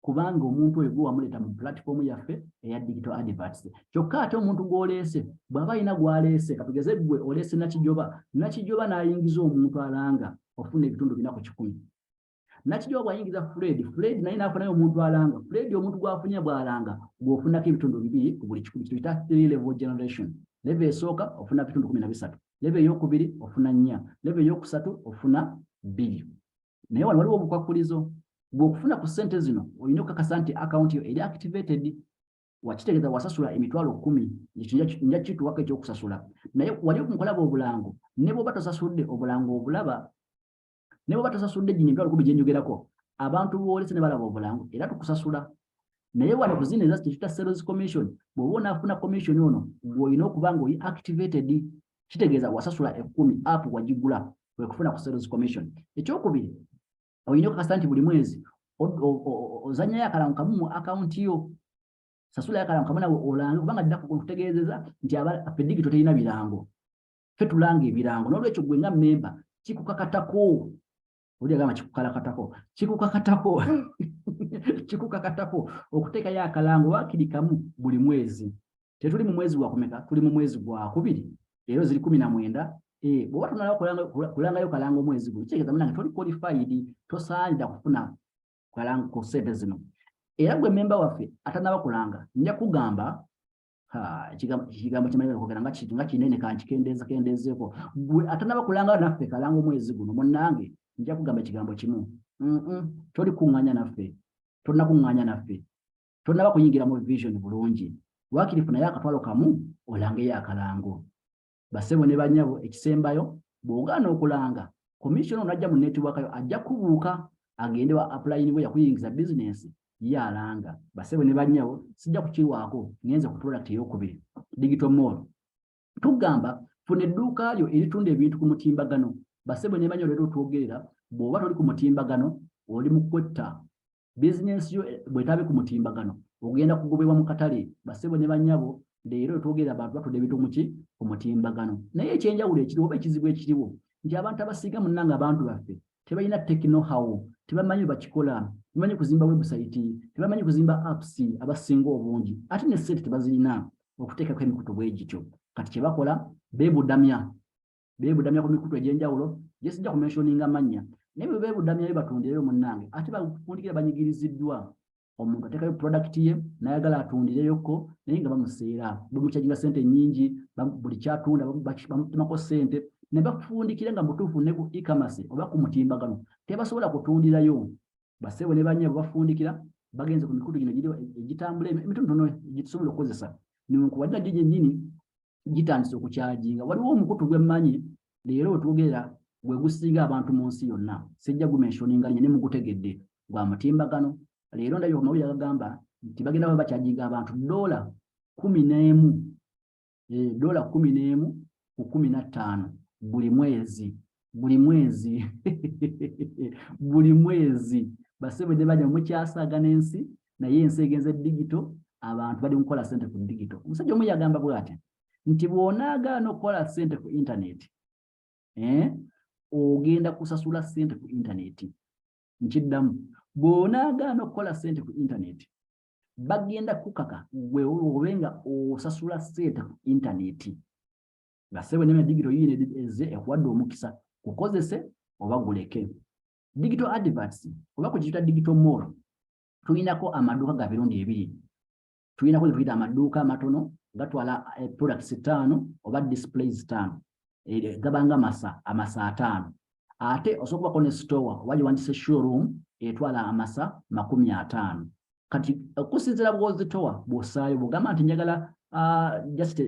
Speaker 1: kubanga omuntu oyo gwe wamuleeta mu platform yaffe eya digital adverts. Kyokka ate omuntu gw'oleese bw'aba alina gw'aleese katugeze gwe oleese Nakijoba n'ayingiza omuntu alanga ofuna ebitundu 4 Nakijoba bw'ayingiza Fred naye n'afunayo omuntu alanga Fred omuntu gw'afunye bw'alanga gw'ofunako ebitundu 2 ku buli 10 tuyita 3 level generation. Level esooka ofuna ebitundu 13, level ey'okubiri ofuna 4, level ey'okusatu ofuna 2. Naye wano waliwo obukwakulizo bw'okufuna ku ssente zino olina okukakasa nti account yo eri activated wakitegeeza wasasula emitwalo 10 nja kituwako ekyokusasula. Naye wali okunkolaba obulango ne bw'oba tosasudde obulango obulaba ne bw'oba tosasudde gino emitwalo 10 gye njogerako abantu boolese ne balaba obulango era tukusasula. Naye wano ku zino eza kyekiyita sales commission bw'oba onaafuna commission ono gw'olina okuba nga oli activated kitegeeza wasasula 10 app wagigula wekufuna ku sales commission. Ekyokubiri olina okukakasa nti buli mwezi ozannyayo akalango kamu mu account yo sasulayo akalango kamu nawe olange kubanga ddako kutegeezeza nti ffe digito terina birango ffe tulanga ebirango n'olwekyo gwe nga memba kikukakatako oli agamba kikukakatako okuteekayo akalango waakiri kamu buli mwezi. Tetuli mu mwezi gwa kumeka tuli mu mwezi gwa 2 leero ziri 19. Bw'oba tonalaba kulangayo kalango omwezi guno kitegeeza munange toli qualified tosaanira kufuna kalango ku ssente zino. Era gwe memba waffe atanaba kulanga nja kugamba ekigambo kimanyi okugera nga kinene kankikendeezeeko gwe atanaba kulanga naffe kalango omwezi guno munnange nja kugamba ekigambo kimu toli kuŋŋanya naffe tolina kuŋŋanya naffe tonaba kuyingira mu vision bulungi waakiri funayo akatwalo kamu olangeyo akalango. Basebo ne banyabo ekisembayo bw'ogaana okulanga commission onajja mu network yo ajja kubuuka agende wa applying we yakuyingiza business yalanga. Basebo ne banyabo sijja kukiwaako ngenze ku product ey'okubiri digital mall tugamba funa edduuka lyo eritunda ebintu ku mutimbagano. Basebo ne banyabo leero twogerera bw'oba toli ku mutimbagano oli mu kwetta business yo bw'etaabe ku mutimbagano ogenda kugobebwa mu katale. Basebo ne banyabo leero twogera abantu batudde ebintu ku mutimbagano. Naye ekyenjawulo ekiriwo oba ekizibu ekiriwo nti abantu abasiga munnanga abantu baffe tebalina know-how tebamanyi bakikola tebamanyi kuzimba website tebamanyi kuzimba apps abasinga obungi ate ne ssente tebazirina okuteekako emikutu bwegityo. Kati kye bakola beebudamya ku mikutu egy'enjawulo gye sijja kumentioninga amannya naye bwe beebudamyayo batundireyo munnange ate bafundikira banyigiriziddwa. Omuntu ateekayo product ye n'ayagala atundireyoko naye nga bamuseera bamukyajira ssente nnyingi buli kyatunda bamutemako ssente ne bafundikira nga mutuufu ne ku Ecommerce oba ku mutimbagano tebasobola kutundirayo. Basebo ne banyabo bafundikira bagenze ku mikutu gino giri egitambula emitonotono gitusobola okukozesa newankubadde gye nnyini gitandise okukyajinga. Waliwo omukutu gwe mmanyi leero wetwogerera gwe gusinga abantu mu nsi yonna sijja gumentioninga nnyo ne mugutegedde gwa mutimbagano. Leero ndabye omawulire agagamba nti bagenda bakyajinga abantu $11 ku 15 buli mwezi. Basebo ne bajja mukyasaaga n'ensi naye ensi egenze digito abantu bali mukola ssente ku digito. Omusajja omu yagamba bw'ati nti bw'onaagaana okukola ssente ku internet ogenda kusasula ssente ku internet. Nkiddamu bw'onaagaana okukola ssente ku internet bagenda kukaka gwe obenga osasula ssente ku internet. Basebo ne digito yine eze ekuwadde omukisa kukozese oba guleke. Digital adverts oba kukiyita digital mall tulinako amaduuka ga birundi 2. Tulinako tuyita amaduuka amatono gatwala products 5 oba displays 5 gabanga amasa 5. Ate osobola kuba ne store waje wandise showroom etwala amasa 50. Kati okusinzira bw'ozitowa bw'osaayo bw'ogamba nti njagala just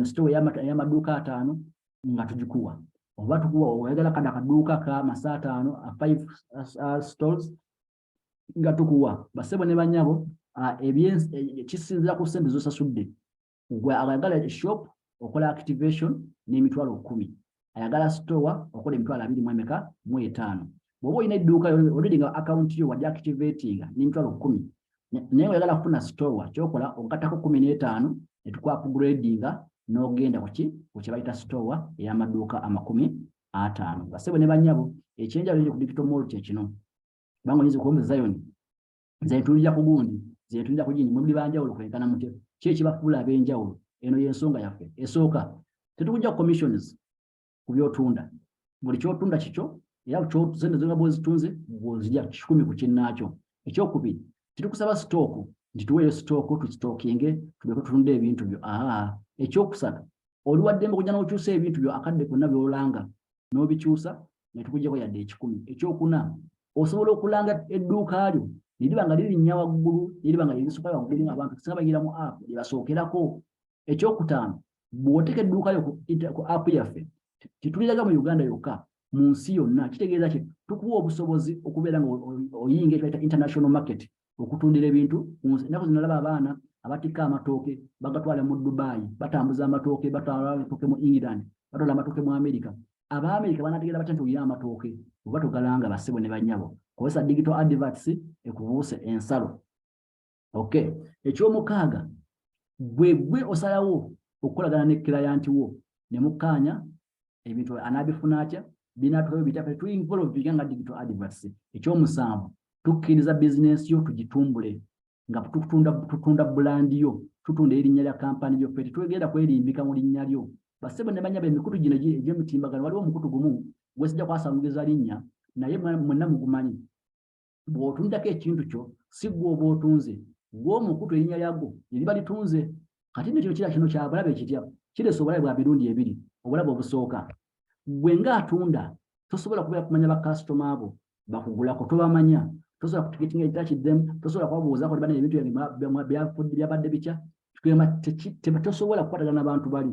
Speaker 1: store y'amaduuka 5 nga tugikuwa oba tukuwa oyagala kada akaduuka ka amasa 5 stores nga tukuwa. Basebo ne banyabo kisinzira ku ssente z'osasudde. Gwe ayagala shop okola activation n'emitwalo 10. Ayagala store okola emitwalo 25. Bw'oba olina edduuka already nga account yo wajja activatinga n'emitwalo 10 naye oyagala kufuna store kyokola ogattako 15 ne tukwa upgradinga n'ogenda ku kye bayita store ey'amaduuka 50. Bassebo ne bannyabo ekyenjawulo ku digital mall kye kino. Kubanga oyinza okuwomba Zion nze ntulira ku gundi nze ntulira ku gindi muli banjawulo kwenkana mutyo ki ekibafuula ab'enjawulo. Eno y'ensonga yaffe esooka tetukujja commissions ku byotunda. Buli kyotunda kikyo era sente zonga bw'ozitunze bw'ozirya 10 ku kinnaakyo. Ekyokubiri tetukusaba sitooku nti tuweeyo sitooku tukitookinge tuleke tutunda ebintu byo. Ekyokusatu oli waddembe kujja n'okyusa ebintu byo akadde konna by'olanga n'obikyusa ne tukuggyako yadde 10. Ekyokuna osobola okulanga edduuka lyo ne liba nga lirinnya waggulu ne liba nga lirisooka waggulu ng'abantu singa bayigira mu app lye basookerako. Ekyokutaano bw'oteeka edduuka lyo ku app yaffe tituliraga mu Uganda yokka mu nsi yonna. Kitegeeza ki tukuwa obusobozi okubeera nga oyinga ekyo international market okutundira ebintu ku nsi. Ennaku zino nalaba abaana abatikka amatooke bagatwala mu Dubai, batambuza amatooke batwala amatooke mu England, batwala amatooke mu America. Ab'Amerika banategeera batya nti olina amatooke oba togalanga bassebo ne bannyabo. Kozesa digital adverts ekubuuse ensalo. Okay. Ekyomukaaga bwe osalawo okukolagana ne client wo ne mukkaanya ebintu anaabifuna atya binatukayo bitaka tuinvolve nga digital adverts. Ekyomusanvu tukkiriza business yo tugitumbule nga tutunda brand yo tutunda erinnya lya kampani yo ffe twegenda kwerimbika mu linnya lyo. Bassebo ne bannyabo emikutu gino egy'emitimbagano waliwo omukutu gumu gwesijja kwasanguliza linnya naye mwenna mugumanyi. Bw'otundako ekintu kyo si gwe oba otunze gw'omukutu erinnya lyagwo eriba litunze. Kati nno kino kya bulabe ekitya kireesa obulabe bwa mirundi ebiri. Obulabe obusooka gwe ng'atunda tosobola kubeera kumanya bakasitoma abo bakugulako tobamanya, tosobola kutugetinga ekitakiddemu, tosobola kubabuuzaako ne banene ebintu byabadde bitya tosobola kukwatagana n'abantu bali.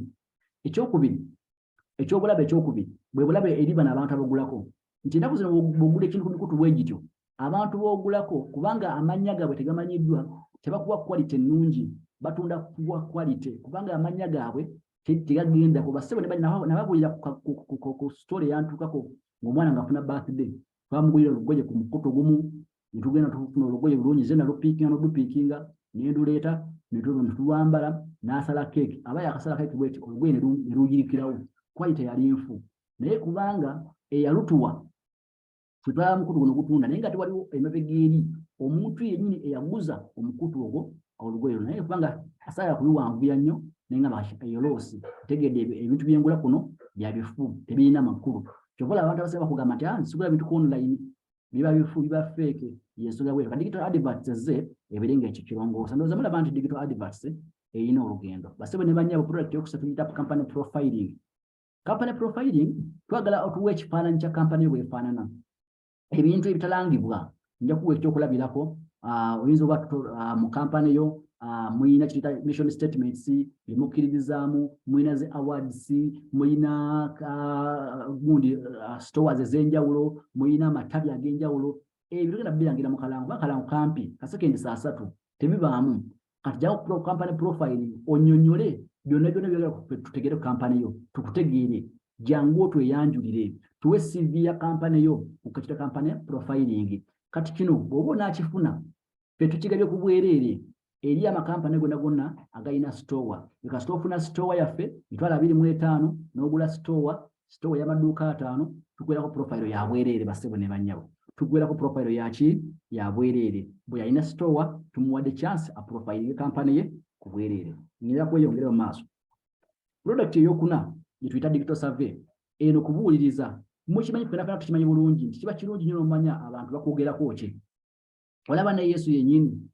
Speaker 1: Ekyobulabe ekyokubiri bwe bulabe eri bano abantu abagulako nti ennaku zino bw'ogula ekintu ku mikutu bwe gityo abantu b'ogulako kubanga amannya gaabwe tegamanyiddwa tebakuwa quality ennungi, batunda kuwa quality kubanga amannya gaabwe tegagenda ku. Bassebo nababulira ku story yantukako ng'omwana ng'afuna birthday twamugulira olugoye ku mukutu gumu ne tugenda tufuna olugoye bulungi ze nalupiikinga n'olupiikinga ne nduleeta ne tulwambala n'asala keeki. Aba yakasala keeki bweti olugoye ne luyirikirawo quality yali nfu naye kubanga eyalutuwa tutwala mukutu guno gutunda naye nga tewaliwo emabega eri omuntu yennyini eyaguza omukutu ogwo olugoye naye kubanga asala kubiwanvuya nnyo naye nga eyoloosi tegedde ebintu byengula kuno bya bifu tebirina makulu. Kyokola abantu abasinga bakugamba nti nsigula bintu ku online biba bifu biba fake yensonga bwe digital adverts ze ebirenga ekyo kirongoosa. Ndowooza mulaba nti digital adverts eyina olugendo. Bassebo ne bannyabo product yokusatu tuyita company profiling. Company profiling twagala otuwa ekifaananyi kya kampani bw'efaanana ebintu ebitalangibwa nja kuwa ekyokulabirako. Oyinza oba mu kampani yo muyina kiyita mission statements bimukkiririzaamu, muyina ze awards, muyina gundi stores ez'enjawulo, muyina amatabi ag'enjawulo. Ebyo tugenda birangira mu kalango bakalango kampi kasekendi 3 tebibaamu. Kati jawo company profiling onnyonnyole byonna byonna tutegere kampani yo tukutegeere jangu otweyanjulire tuwe CV ya kampani yo ukakita kampani profiling. Kati kino bw'oba onaakifuna ffe tukigabye ku bwereere eri amakampani gonna agayina store. Kasita ofuna store yaffe mitwalo 25 n'ogula store y'amaduuka 5 tukuweerako profile ya bwereere. Bassebo ne bannyabo tukuweerako profile ya bwereere. Bwe yalina store tumuwadde chance aprofiling kampani ye ku bwereere. Ngera kweyongera mu maaso. Product ey'okuna gye tuyita digital survey eno kubuuliriza mukimanyi fenafena tukimanyi bulungi nti kiba kirungi nnyo n'omanya abantu bakwogerako ki. Olaba ne Yesu yennyini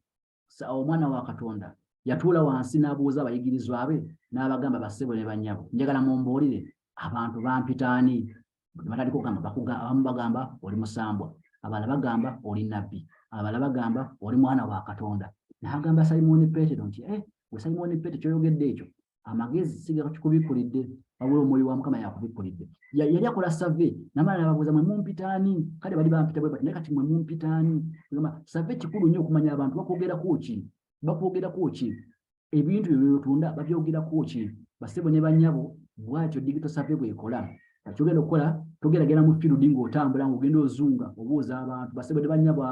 Speaker 1: omwana wa Katonda yatuula wansi n'abuuza abayigirizwa be n'abagamba bassebo ne bannyabo njagala mumbuulire abantu bampitaani. Batandika okugamba abamu bagamba oli musambwa, abalala bagamba oli nabbi, abalala bagamba oli mwana wa Katonda. N'agamba Simoni Peetero nti gwe Simoni Peetero kyoyogedde ekyo amagezi sigakikubikulidde wabula omwoyo wa Mukama yakubikulidde. Yali akola survey namala n'ababuuza mwe mumpitaani kale bali bampita bwe bati naye kati mwe mumpitaani. Survey kikulu nnyo okumanya abantu bakwogerako ki ebintu bye byotunda babyogerako ki. Bassebo ne bannyabo bwatyo digital survey bw'ekola. Kyogenda okukola togeragera mu field ng'otambula ng'ogenda ozunga obuuza abantu. Bassebo ne bannyabo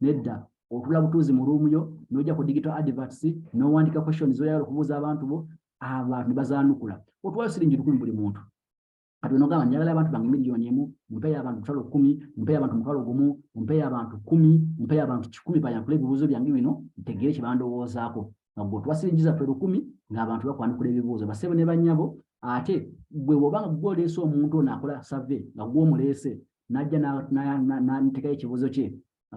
Speaker 1: nedda otula butuuzi mu ruumu yo n'ojja ku digital adverts n'owandika questions z'oyagala okubuuza abantu bo abantu bazaanukula otwala siringi 1000 buli muntu kati onogamba njagala abantu bange miliyoni emu mpeyo abantu mutwalo 10 mpeyo abantu mutwalo 1 mpeyo abantu 10 mpeyo abantu 10 bayankula ebibuuzo byange bino ntegeere kye bandowoozaako nga otwa siringi zaffe 10 ng'abantu bakwanukula ebibuuzo basebo ne bannyabo ate gwe bw'obanga gw'oleese omuntu ono akola survey nga gw'omuleese n'ajja n'ateekayo ekibuuzo kye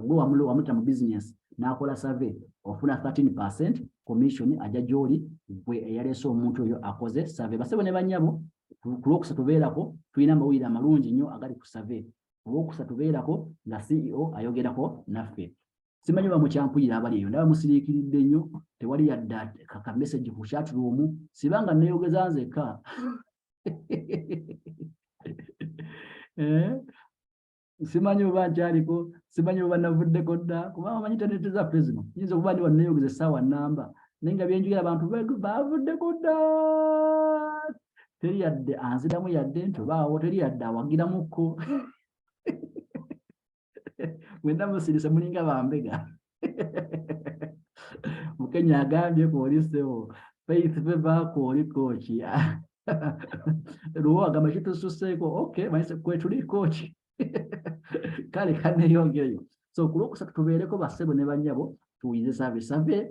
Speaker 1: gwe wamuyita mu bizinesi n'akola survey ofuna 13% commission ajja gy'oli gwe eyaleese omuntu oyo akoze survey basebo ne bannyabo ku lwokusatu tubeerako tulina amawulire amalungi nnyo agali ku survey olwokusatu tubeerako nga CEO ayogerako naffe simanyi oba mukyampulira abali eyo ndaba musiriikiridde nnyo tewali yadda ka message ku chat room sibanga neeyogeza nzekka simanyi oba nkyaliko simanyi oba navuddeko dda kubanga omanyi internet zaffe zino nyinza okuba ndi wanneeyogeza essaawa nnamba naye nga byenjogera abantu bavuddeko dda teri yadde anziramu yadde nti obaawo teri yadde awagiramukko mwenda musirise mulinga bambega Mukenya agambye kuolisewo faith vevaako oli kooki luwo agamba kitususseeko okay manise kwe tuli kooki kale kanneeyongereyo so ku lwokusatu tubeereko bassebo ne bannyabo tuwulize survey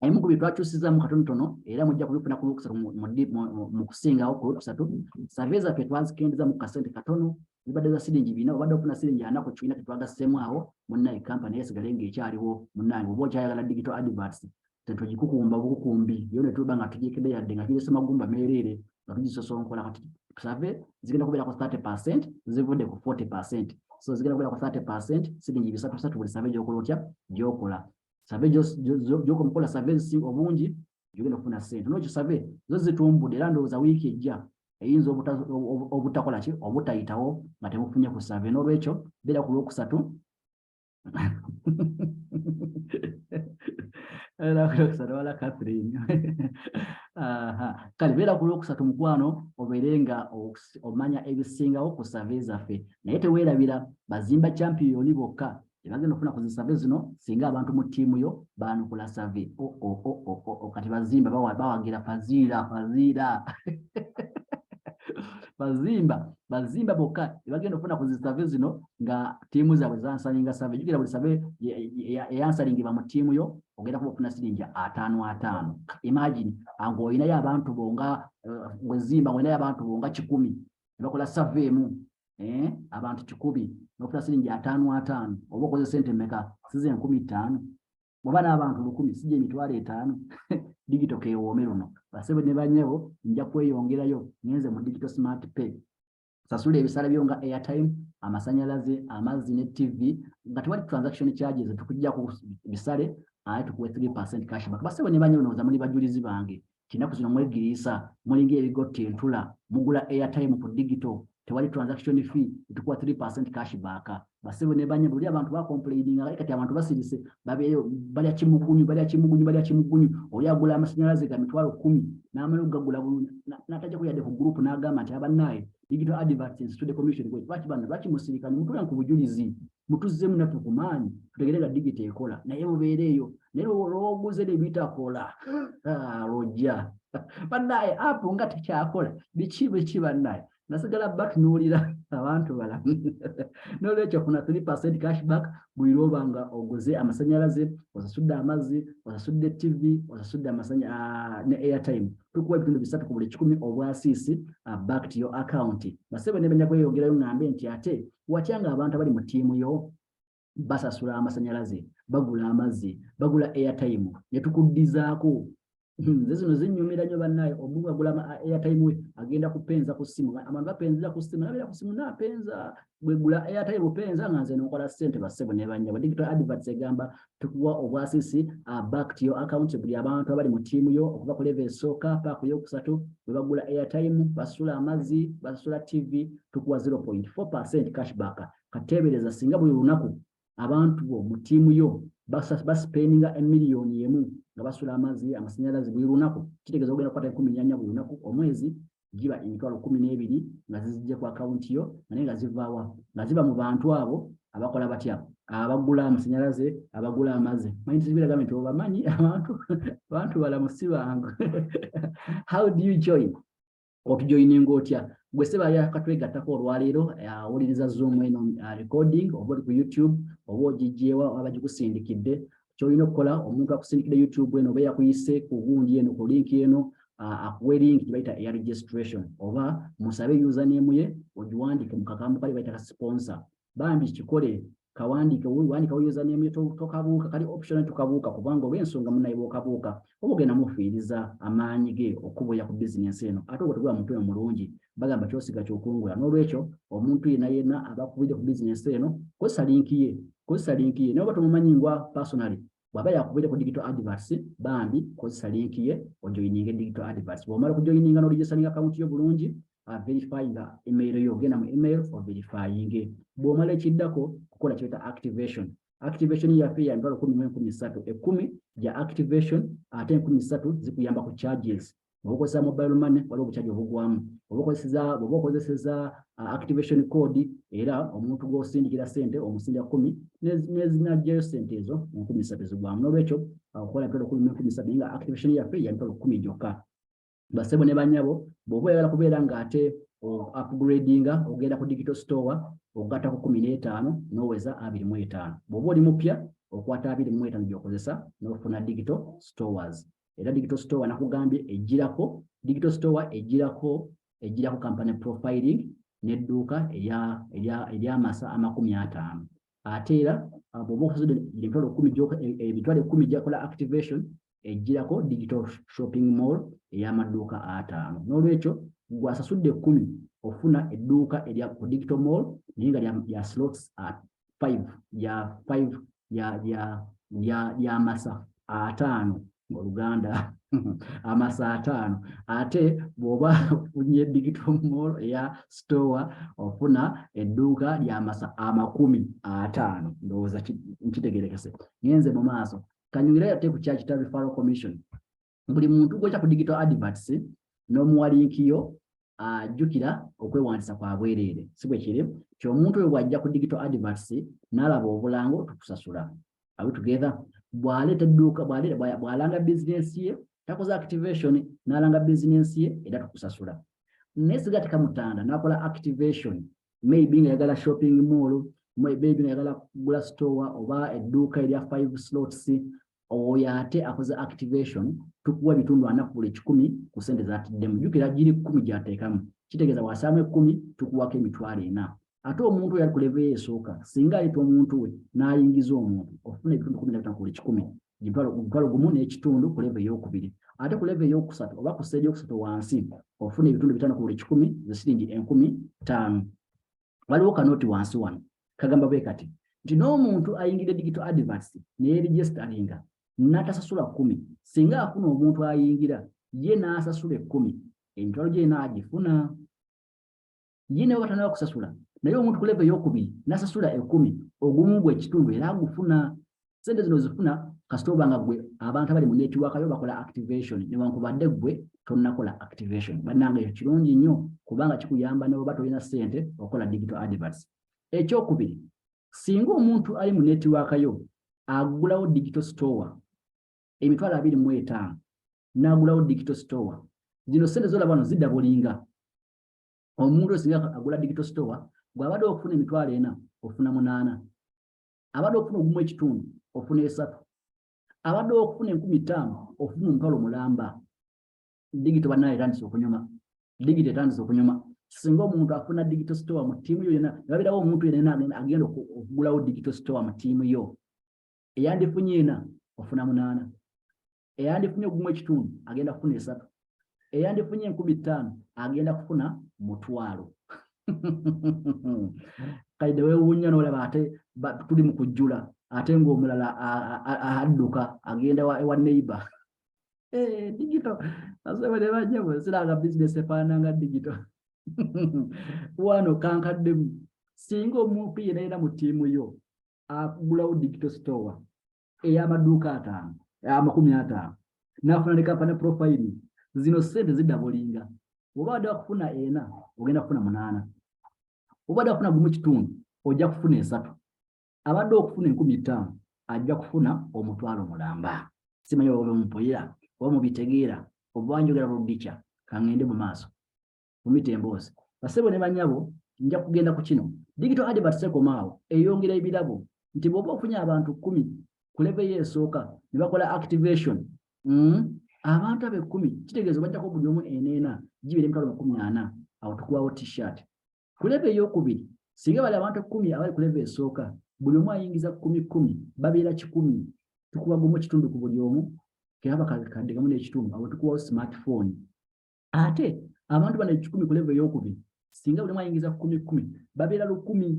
Speaker 1: emu ku bye twakyusizaamu katonotono era mujja kubifuna ku lwokusatu mu kusingawo ku lwokusatu survey zaffe twazikendeeza mu kasente katono zibadde za siringi 4 obadde okufuna siringi 4 ku kibiina tetwagasseemu awo munnaye kampani yesigale ng'ekyaliwo munnaye oba okyayagala digital adverts tetugikukumba bukukumbi yo ne tuba nga tugikedde yadde nga tulese magumba meereere nga tugisosonkola kati survey zigenda kubeera ku 30% zivudde ku 40% so zigenda kubeera ku 30% siringi 3 buli survey gy'okola otya gy'okola survey gy'okola survey zisinga obungi gy'ogenda kufuna ssente n'okyo survey zo zitumbudde era ndowooza wiiki ejja eyinza obutakola ki obutayitawo nga temufunye ku survey n'olwekyo beera ku lwokusatu wala Catherine kale beera ku lwokusatu mukwano obeere nga omanya ebisingawo ku survey zaffe naye teweerabira bazimba champiyoni bokka ebagenda okufuna ku survey zino singa abantu mu ttiimu yo baanukula survey kati bazimba bawagira faziira bazimba bokka ebagenda okufuna ku survey zino nga ttiimu zaabwe zansalinga survey jukira buli survey eyansalingibwa mu ttiimu yo ogenda kuba okufuna siringi 5 imagine ng'olinayo abantu bo nga wezimba ng'olinayo abantu bo nga 100 bakola survey emu abantu 100 n'ofuna siringi 5 oba okoze sente mmeka size 15,000 bw'oba n'abantu 10 sijja emitwalo 5 digital keewoome luno basebe ne bannyabo nja kweyongerayo ngenze mu digital smart pay sasula ebisale byo nga airtime amasanyalaze amazzi ne TV nga tewali transaction charges tukujja ku bisale tukuwe 3% cashback basebe ne bannyabo noza muli bajulizi bange kinaku zino mwegiriisa mulinga ebigotti entula mugula airtime ku digital tewali transaction fee tukuwa 3% cashback basebe ne bannyabo buli abantu bakomplaininga kati abantu basirise babeeyo balya kimugunyu oli agula amasanyalaze ga mitwalo 10 n'amala okugagula bulungi n'atajja kuyadde ku group n'agamba nti abannaye digital adverts to the commission lwaki musirikani mutula ku bujulizi mutuzzemu naffe ku maanyi tutegerera digital ekola naye mubeereeyo naye olwoguze ne bitakola lojja bannaye apo nga tekyakola biki bannaye nasigala batunuulira abantu bala n'olwekyo funa 3% cashback buli lwoba nga oguze amasanyalaze osasudde amazzi osasudde TV osasudde ne airtime tukuwa ebitundu 3 ku buli 10 obwasiisi back to your account basebe ne banja kweyongerayo ng'ambe nti ate watyanga abantu abali mu ttiimu yo basasula amasanyalaze bagula amazzi bagula airtime ne tukuddizaako zino zinyumira nnyo bannaye omuntu agula airtime we agenda kupenza ku ssimu abantu bapenzera ku ssimu nabeera ku ssimu napenza bwegula airtime openza nga nze nokola ssente bassebo ne bannyabo digital adverts egamba tukuwa obwasisi back to your account buli abantu abali mu ttiimu yo okuva ku level esooka paaka eyokusatu bwe bagula airtime basasula amazzi basasula TV tukuwa 0.4% cashback kateebereza singa buli lunaku abantu bo mu ttiimu yo basipendinga 1 million emu nga basula amazzi amasanyalaze buli lunaku kitegeeza ogenda kukwata 14 buli lunaku omwezi giba emitwalo 12 nga zizijja ku akawunti yo naye nga zivaawa nga ziba mu bantu abo abakola batya abagula amasanyalaze, abagula amazzi. Manyi tibira gamet obamanyi abantu balamusi bangu. How do you join? Otujoininga otya? Gwe seba yakatwegattako olwaleero awuliriza Zoom eno recording oba oli ku YouTube oba ogijjeewa abagikusindikidde. Kyolina okukola omuntu akusindikidde YouTube eno oba yakuyise ku gundi eno ku link eno akuwe link gye bayita eya registration oba musabe username ye ogiwandike mu kagambo kali bayita ka sponsor. Bambi kikole kawandike wandika username ye tokabuuka kali optional tukabuuka kubanga oba ensonga munnaye bw'okabuuka oba ogenda mufiiriza amaanyi ge okubuya ku business eno ate obwetugula muntu mulungi bagamba kyosiga kyokungula. N'olwekyo omuntu yenna abakubidde ku business eno kozesa link ye naye oba tumumanyi ngwa personally bw'aba yakubidde ku digital adverts bambi kozesa link ye ojoininga digital adverts. Bw'omala okujoininga n'oregistering account yo bulungi verifying email yo ogenda mu email verifying. Bw'omala ekiddako kukola kyeta activation. Activation yaffe ya emitwalo 10 10 gya activation ate 13 zikuyamba ku charges. Obukozesa mobile money waliwo obuchaji obugwamu. Obukozeseza activation code era omuntu gw'osindikira sente omusindira 10 nezinajjayo sente ezo 13 zigwamu. N'olwekyo okukola emitwalo 10 nga activation yaffe ya emitwalo 10 gyokka. Basebo ne banyabo bw'oba oyagala kubeera ng'ate upgradinga ogenda ku digital store ogatta ku 15 n'oweza 25. Bw'oba oli mupya okwata 25 gy'okozesa n'ofuna digital stores. Era digital store nakugambye digital store ejjirako company profiling n'edduuka ery'amasa 50. Ate era bw'oba okozesa emitwalo 10 gyakola activation ejjirako digital shopping mall ey'amaduuka 5. N'olwekyo gwasasudde 10 ofuna edduuka erya ku digital mall naye nga lya slots 5 y'amasa 5 mu Luganda amasa 5. Ate bw'oba ofunye digital mall eya store ofuna edduuka ly'amasa 50. Ndowooza nkitegeerekese. Ngenze mu maaso kanyumira yate ku charge ta referral commission. Buli muntu gwocha ku digital adverts n'omuwa link yo ajjukira okwewandisa kwa bwereere. Si bwe kiri ky'omuntu oyo bw'ajja ku digital adverts n'alaba obulango tukusasula. Are we together? Bw'aleeta edduuka bw'alanga business ye takoze activation n'alanga business ye era tukusasula. Naye sigati kamutanda n'akola activation maybe ng'ayagala shopping mall maybe ng'ayagala kugula store oba edduuka erya 5 slots oyo ate akoze activation tukuwa ebitundu 4 buli 10 ku sente z'atiddemu. Jjukira giri 10 gy'ateekamu kitegeeza bw'asaamu 10 tukuwako emitwalo 4. Ate omuntu yali ku level esooka singa ayita omuntu we n'ayingiza omuntu ofuna ebitundu 15 ku buli 10 omutwalo gumu n'ekitundu ku level ey'okubiri. Ate ku level ey'okusatu oba ku stage ey'okusatu wansi ofuna ebitundu 5 ku buli 10 zesiringi 10,000. Waliwo kanoti wansi wano kagamba bwe kati nti n'omuntu ayingidde digital adverts neyeregistaringa n'atasasula 10 singa afuna omuntu ayingira ye n'asasula 10 emitwalo gye n'agifuna. Ye ne watanaba kusasula naye omuntu ku level ey'okubiri n'asasula 10 ogumu gw'ekitundu era agufuna. Sente zino zifuna kasita obanga gwe abantu abali mu network yo bakola activation newankubadde gwe tonnakola activation. Bannange ekyo kirungi nnyo kubanga kikuyamba ne bw'oba tolina ssente okola digital adverts. Ekyokubiri singa omuntu ali mu network yo agulawo digital store emitwalo 25 n'agulawo digital store zino sente zolaba wano zidda bulinga. Omuntu singa agula digital store bw'abadde okufuna emitwalo 4 ofuna 8, abadde okufuna ogumu ekitundu ofuna 3, abadde okufuna 15,000 ofuna omutwalo mulamba. Digital bannaaye etandise okunyuma. Singa omuntu afuna digital store mu ttiimu yo yonna babirawo omuntu yenna agenda okugulawo digital store mu ttiimu yo eyandifunye 4 ofuna 8, eyandifunye ogumu ekitundu agenda kufuna 3, eyandifunye 15,000 agenda kufuna 1,000. Kayide weewuunya n'olaba ate tuli mu kujjula ate ng'omulala adduka agenda ewa neighbor. Digital asaba ne bajjabo siranga business efaananga digital. Wano kankaddemu singa omuntu yenna mu ttiimu yo agulawo digital store ey'amaduuka 50 n'afuna ne company profile zino sente zidda bulinga. Oba wadde wakufuna 4 ogenda kufuna 8, oba wadde wakufuna gumu kitundu ojja kufuna 3, abadde okufuna 15,000 ajja kufuna omutwalo mulamba. Simanyi oba omumpulira oba mubitegeera oba njogera luddica kangende mu maaso mumite emboozi. Basebo ne bannyabo nja kugenda ku kino. Digital adverts ekomaawo eyongera ebirabo nti bw'oba ofunye abantu 10 ku level y'esooka ne bakola activation abantu abe 10 kitegeeza bajjako buli omu eneena gibere emitwalo 40 awo tukuwawo t-shirt. Ku level ey'okubiri singa bali abantu 10 abali ku level esooka buli omu ayingiza 10 babeera 100 tukuwa gumu kitundu ku buli omu kaba kadde gamu n'ekitundu awo tukuwawo smartphone. Ate abantu bana 10 ku level ey'okubiri singa buli omu ayingiza 10 babeera 100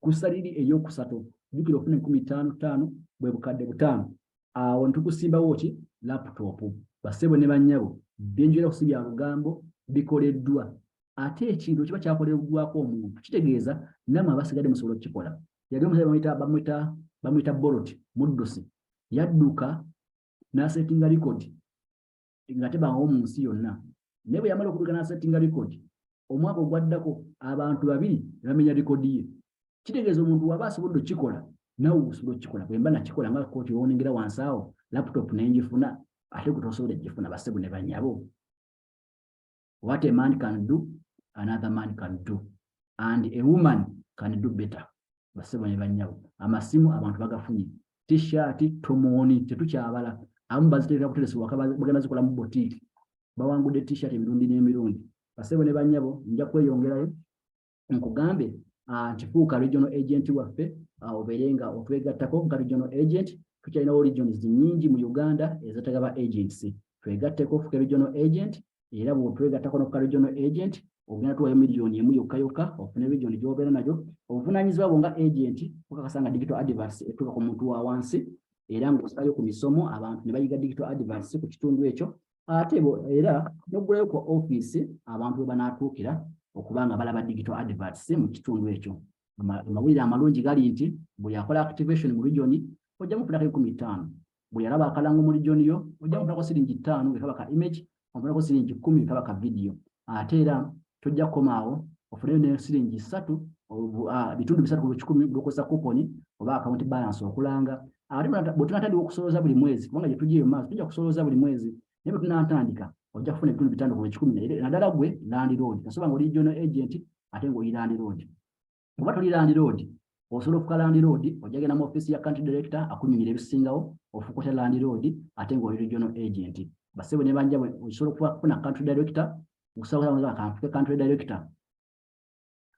Speaker 1: ku saliri ey'okusatu jukira ofune 15,500 bwe bukadde 5 awo ntukusimbawo ki laptop. Basebo ne bannyabo byenjira kusibya lugambo bikoleddwa ate ekintu kiba kyakoleddwako omuntu kitegeeza namwe abasigadde musobola okukikola. Yali omusajja bamuyita Bolt muddusi yadduka n'asettinga record nga tebawo mu nsi yonna naye bwe yamala okudduka n'asettinga record omwaka ogwaddako abantu 2 bamenya record ye. Kitegeeza omuntu waba asobodde okukikola nawe osobola okukikola bwe mba nakikola nga kooti wonengera wansi awo laptop nenjifuna ate gwe tosobola okugifuna. Basebo ne bannyabo what a man can do another man can do and a woman can do better. Basebo ne bannyabo amasimu abantu bagafunye t-shirt tomoni tetukyabala amu baziteeka kuteresebwa bagenda zikola mu boutique bawangudde t-shirt emirundi n'emirundi. Basebo ne bannyabo nja kweyongerayo nkugambe ntifuuka regional agent waffe obeerenga otwegattako nga regional agent. Tukyalinawo regions nnyingi mu Uganda ezatagaba agents. Twegatteko fuuka regional agent era bw'otwegattako n'ofuka regional agent ogenda tuwayo miliyoni emu yokka ofune region gy'obeera nayo. Obuvunaanyizibwa bwo nga agent okakasa nga digital adverts etuuka ku muntu wa wansi era ng'osalayo ku misomo abantu ne bayiga digital adverts ku kitundu ekyo. Ate era n'oggulayo ku office abantu we banaatuukira okubanga balaba digital adverts mu kitundu ekyo. Amawulire amalungi gali nti buli akola activation mu region ojja mufunako 15,000 buli alaba akalango mu region yo ojja mufunako siringi 5 ekaba ka image ofunako siringi 10 ekaba ka video. Ate era tojja kukomaawo ofuneyo ne siringi 3 bitundu 3 ku 10 bwokosa coupon oba account balance okulanga. Ate bwe tunatandika okusolooza buli mwezi kubanga gye tugiye mu maaso tujja kusolooza buli mwezi naye bwe tunatandika ojja kufuna ebitundu 5 ku 10 naddala gwe landlord kasoba ng'oli regional agent ate ng'oli landlord. Oba toli landlord osobola okufuka landlord ojja genda mu office ya country director akunyumira ebisingawo ofukuta landlord ate ng'oli regional agent. Basebo ne banjabwe osobola okufuna country director okusobola akanfuke country director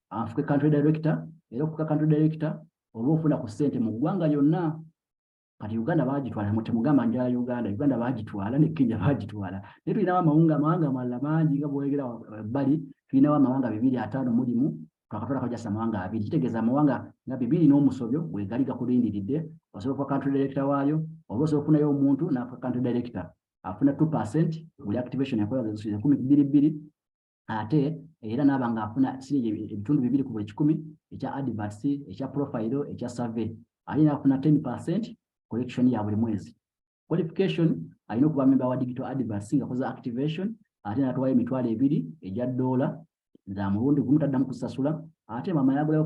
Speaker 1: afuke country director era okufuka country director oba ofuna ku ssente mu ggwanga yonna. Kati Uganda baagitwala temugamba njala Uganda baagitwala ne Kenya baagitwala naye tulinawo amawanga malala mangi nga bwegera bali tulinawo amawanga 2-5 mulimu twakatwala kajasa amawanga 2 kitegeeza amawanga nga 2 n'omusobyo bwe gali gakulindiridde osobola okuba country director waayo oba osobola okufunayo omuntu n'afuka country director afuna 2% buli activation yakola 12 ate era n'abanga afuna ebitundu 2 ku buli 10 ekya adverts ekya profile ekya survey alina afuna 10% collection ya buli mwezi. Qualification alina okuba member wa digital adverts nga koza activation ate n'atuwayo $2 egya $1 za mulundi gumu taddamu kusasula ate mama yagula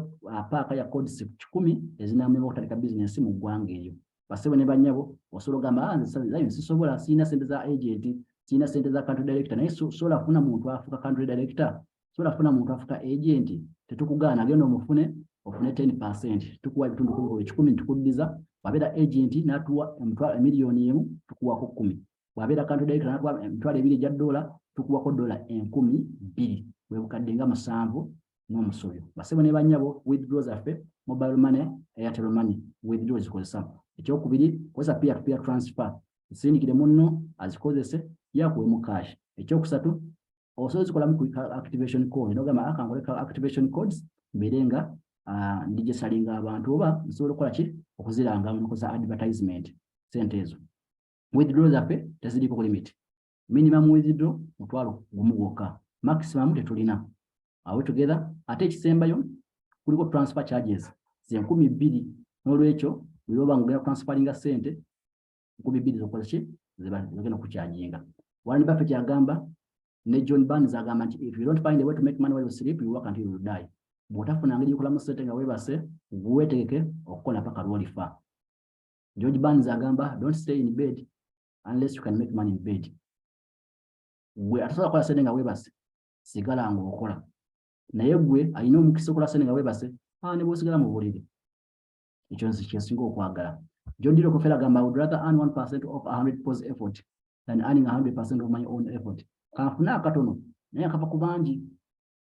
Speaker 1: paaka ya codes 10 ezinamema okutandika business mu ggwanga eyo. Basebo ne bannyabo osobola ogamba nze sisobola sirina ssente za agent sirina ssente za country director naye sobola kufuna muntu afuka country director sobola kufuna muntu afuka agent tetukugaana genda omufune ofune 10% tukuwa ebitundu 10 tukuddiza. Wabeera agent n'atuwa miliyoni emu tukuwako 10 wabeera country director n'atuwa $2 egya $1 tukuwako $2,200 bwe bukadde nga 7 n'omusobyo. Basebo ne bannyabo withdraws affe mobile money Airtel money withdraws zikozesa ekyokubiri kozesa peer to peer transfer sindikire munno azikozese yakuwe mu cash. Ekyokusatu osobola zikolamu ku activation code nogamba akangole activation codes mberenga ndije salinga abantu oba nsobola okukola ki okuziranga mukoza advertisement sente ezo. Withdraw zaffe teziriko ku limit. Minimum withdraw mutwalo gumu gwokka, maximum tetulina. Awe together ate ekisembayo kuliko transfer charges ze 2,000 n'olwekyo bwe oba ngera transferinga sente 2,000 zokola ki zibagenda kukyajinga. Warren Buffett yagamba ne John Barnes agamba nti if you don't find a way to make money while you sleep you work until you die. bw'otafuna ngeri y'okolamu ssente nga weebase weetegeke okukola paka lw'olifa. George Barnes agamba don't stay in bed unless you can make money in bed. Gwe atasobola kukola ssente nga weebase sigala ng'okola, naye gwe alina omukisa okukola ssente nga weebase ne bw'osigala mu buliri. Ekyo nsi kyesinga okwagala. John D. Rockefeller agamba I would rather earn 1% of 100 people's effort than earning 100% of my own effort. Kanfune akatono naye akava ku bangi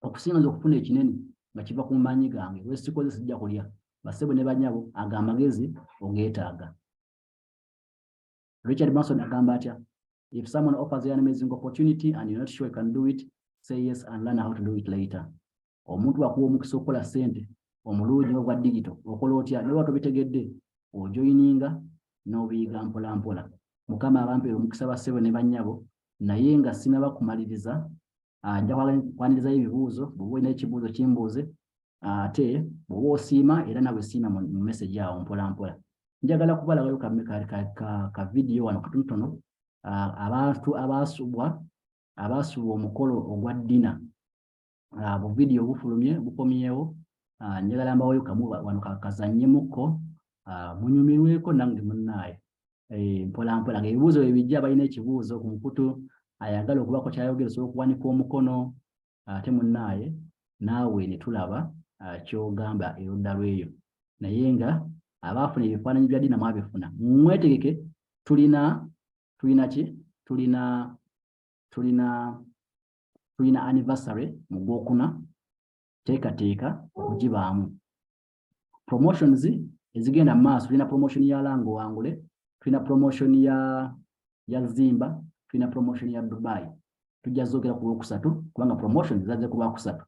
Speaker 1: okusinga nze okufuna ekinene nga kiva ku maanyi gange wesikoze sijja kulya basebo ne banyabo aga amagezi ogeetaaga. Richard Branson agamba atya if someone offers you an amazing opportunity and you're not sure you can do it, say yes and learn how to do it later. Omuntu akuwa omukisa okukola ssente omulungi ogwa digital okola otya ne watobitegedde ojoyininga n'obiyiga mpola mpola. Mukama abampeera omukisa bassebo ne bannyabo naye nga sinaba kumaliriza nja kwaniriza ebibuuzo bw'oba olina ekibuuzo kimbuuze ate bw'oba osiima era nawe siima mu message awo mpola mpola. Njagala kubalabayo ka video wano katonotono abantu abaasubwa omukolo ogwa ddina. Bu video bufulumye bukomyewo. Njagala mbawayo kamu wano kazannyemukko munyumirweko nange munnaaye mpola mpola ng'ebibuuzo bye bijja balina ekibuuzo ku mukutu ayagala okubako kyayogera osobola okuwanika omukono ate munnaaye naawe ne tulaba ky'ogamba erudda lw'eyo naye nga abaafuna ebifaananyi bya ddina mwabifuna mwetegeke. Tulina anniversary mu Gwokuna teekateeka okugibaamu. Promotions ezigenda mu maaso tulina promotion ya Lango Wangule, tulina promotion ya Zimba, tulina promotion ya Dubai. Tujja zoogera ku Lwokusatu kubanga promotion zazze ku Lwokusatu.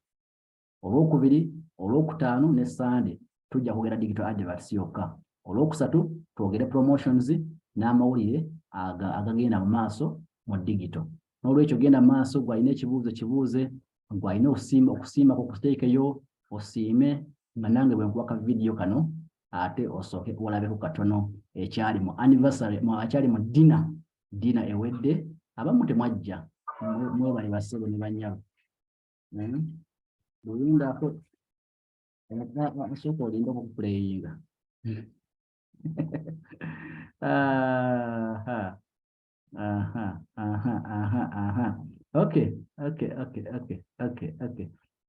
Speaker 1: Olwokubiri, Olwokutaano ne Sunday tujja kwogera digital adverts yokka. Olwokusatu twogere promotions n'amawulire agagenda mu maaso mu digital. N'olwekyo genda mu maaso gw'alina ekibuuzo kibuuze, gw'alina okusiimako okuteekeyo osiime nga nange bwe nkuba ka video kano ate osooke olabeko katono ekyali mu anniversary akyali mu dina ewedde. Abamu temwajja mwebale bassebo ne bannyabo. Luyindako asooka olinda okukupuleyinga. Okay.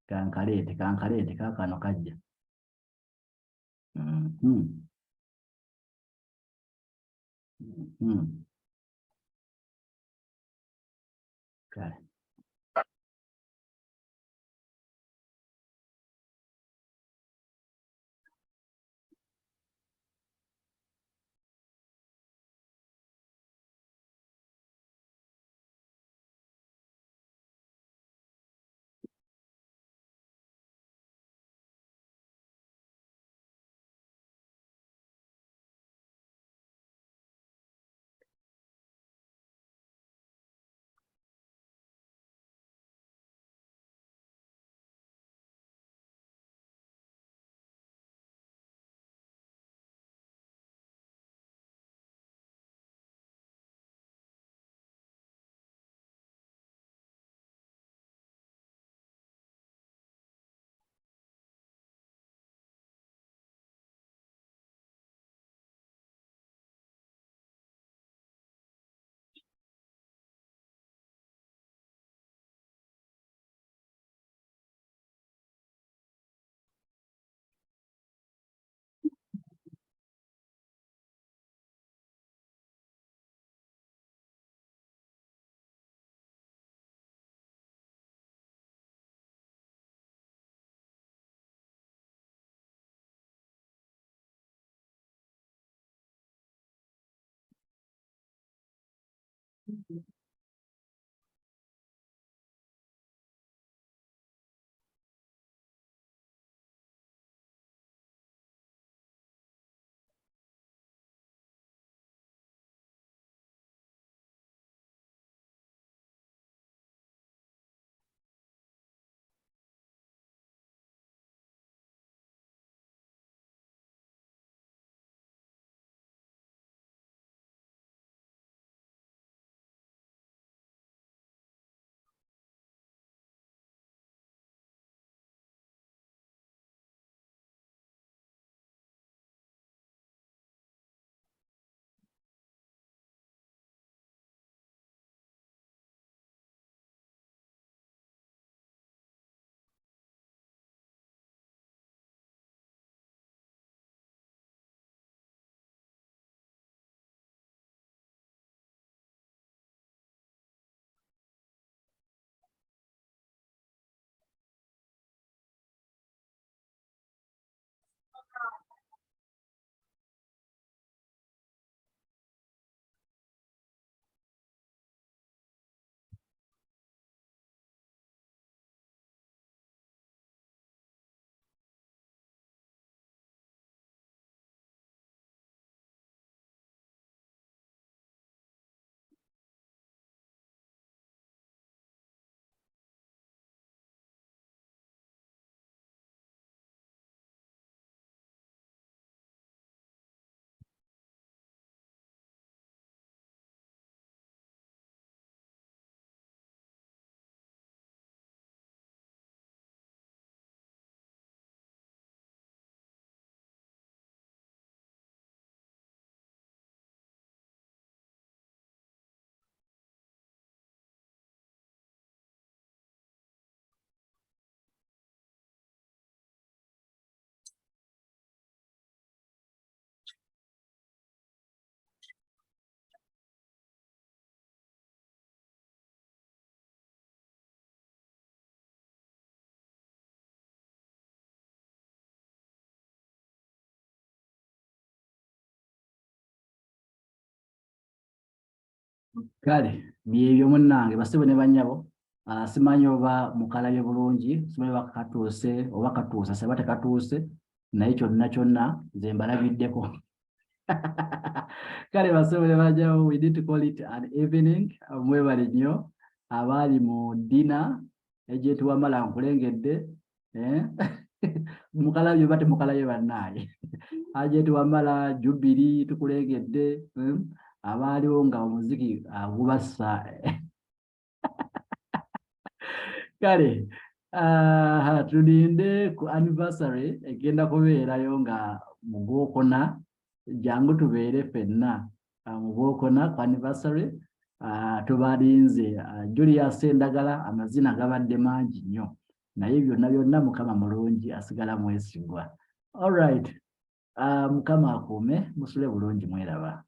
Speaker 1: Kankaleete kaakano kajja. Kale. Kale byebyo munnange basibe ne bannyabo. Simanyi oba mukalabye bulungi, simanyi oba katuuse oba katuuse seba tekatuuse, naye kyonna nze mbalabiddeko. Kale basibe ne bannyabo, we need to call it an evening. Mwebale nnyo abaali mu dina Agent Wamala nkulengedde, mukalabye oba temukalabye bannaaye. Agent Wamala Jubilee tukulengedde, abaaliwo nga omuziki gubassa. Kale tulinde ku anniversary egenda kubeerayo nga mu Gwokona, jangu tubeere ffenna mu Gwokona ku anniversary. Tubalinze Julius Endagala, amazina gabadde mangi nnyo naye byonna Mukama mulungi, asigala mwesigwa. All right, Mukama akuume, musule bulungi, mweraba.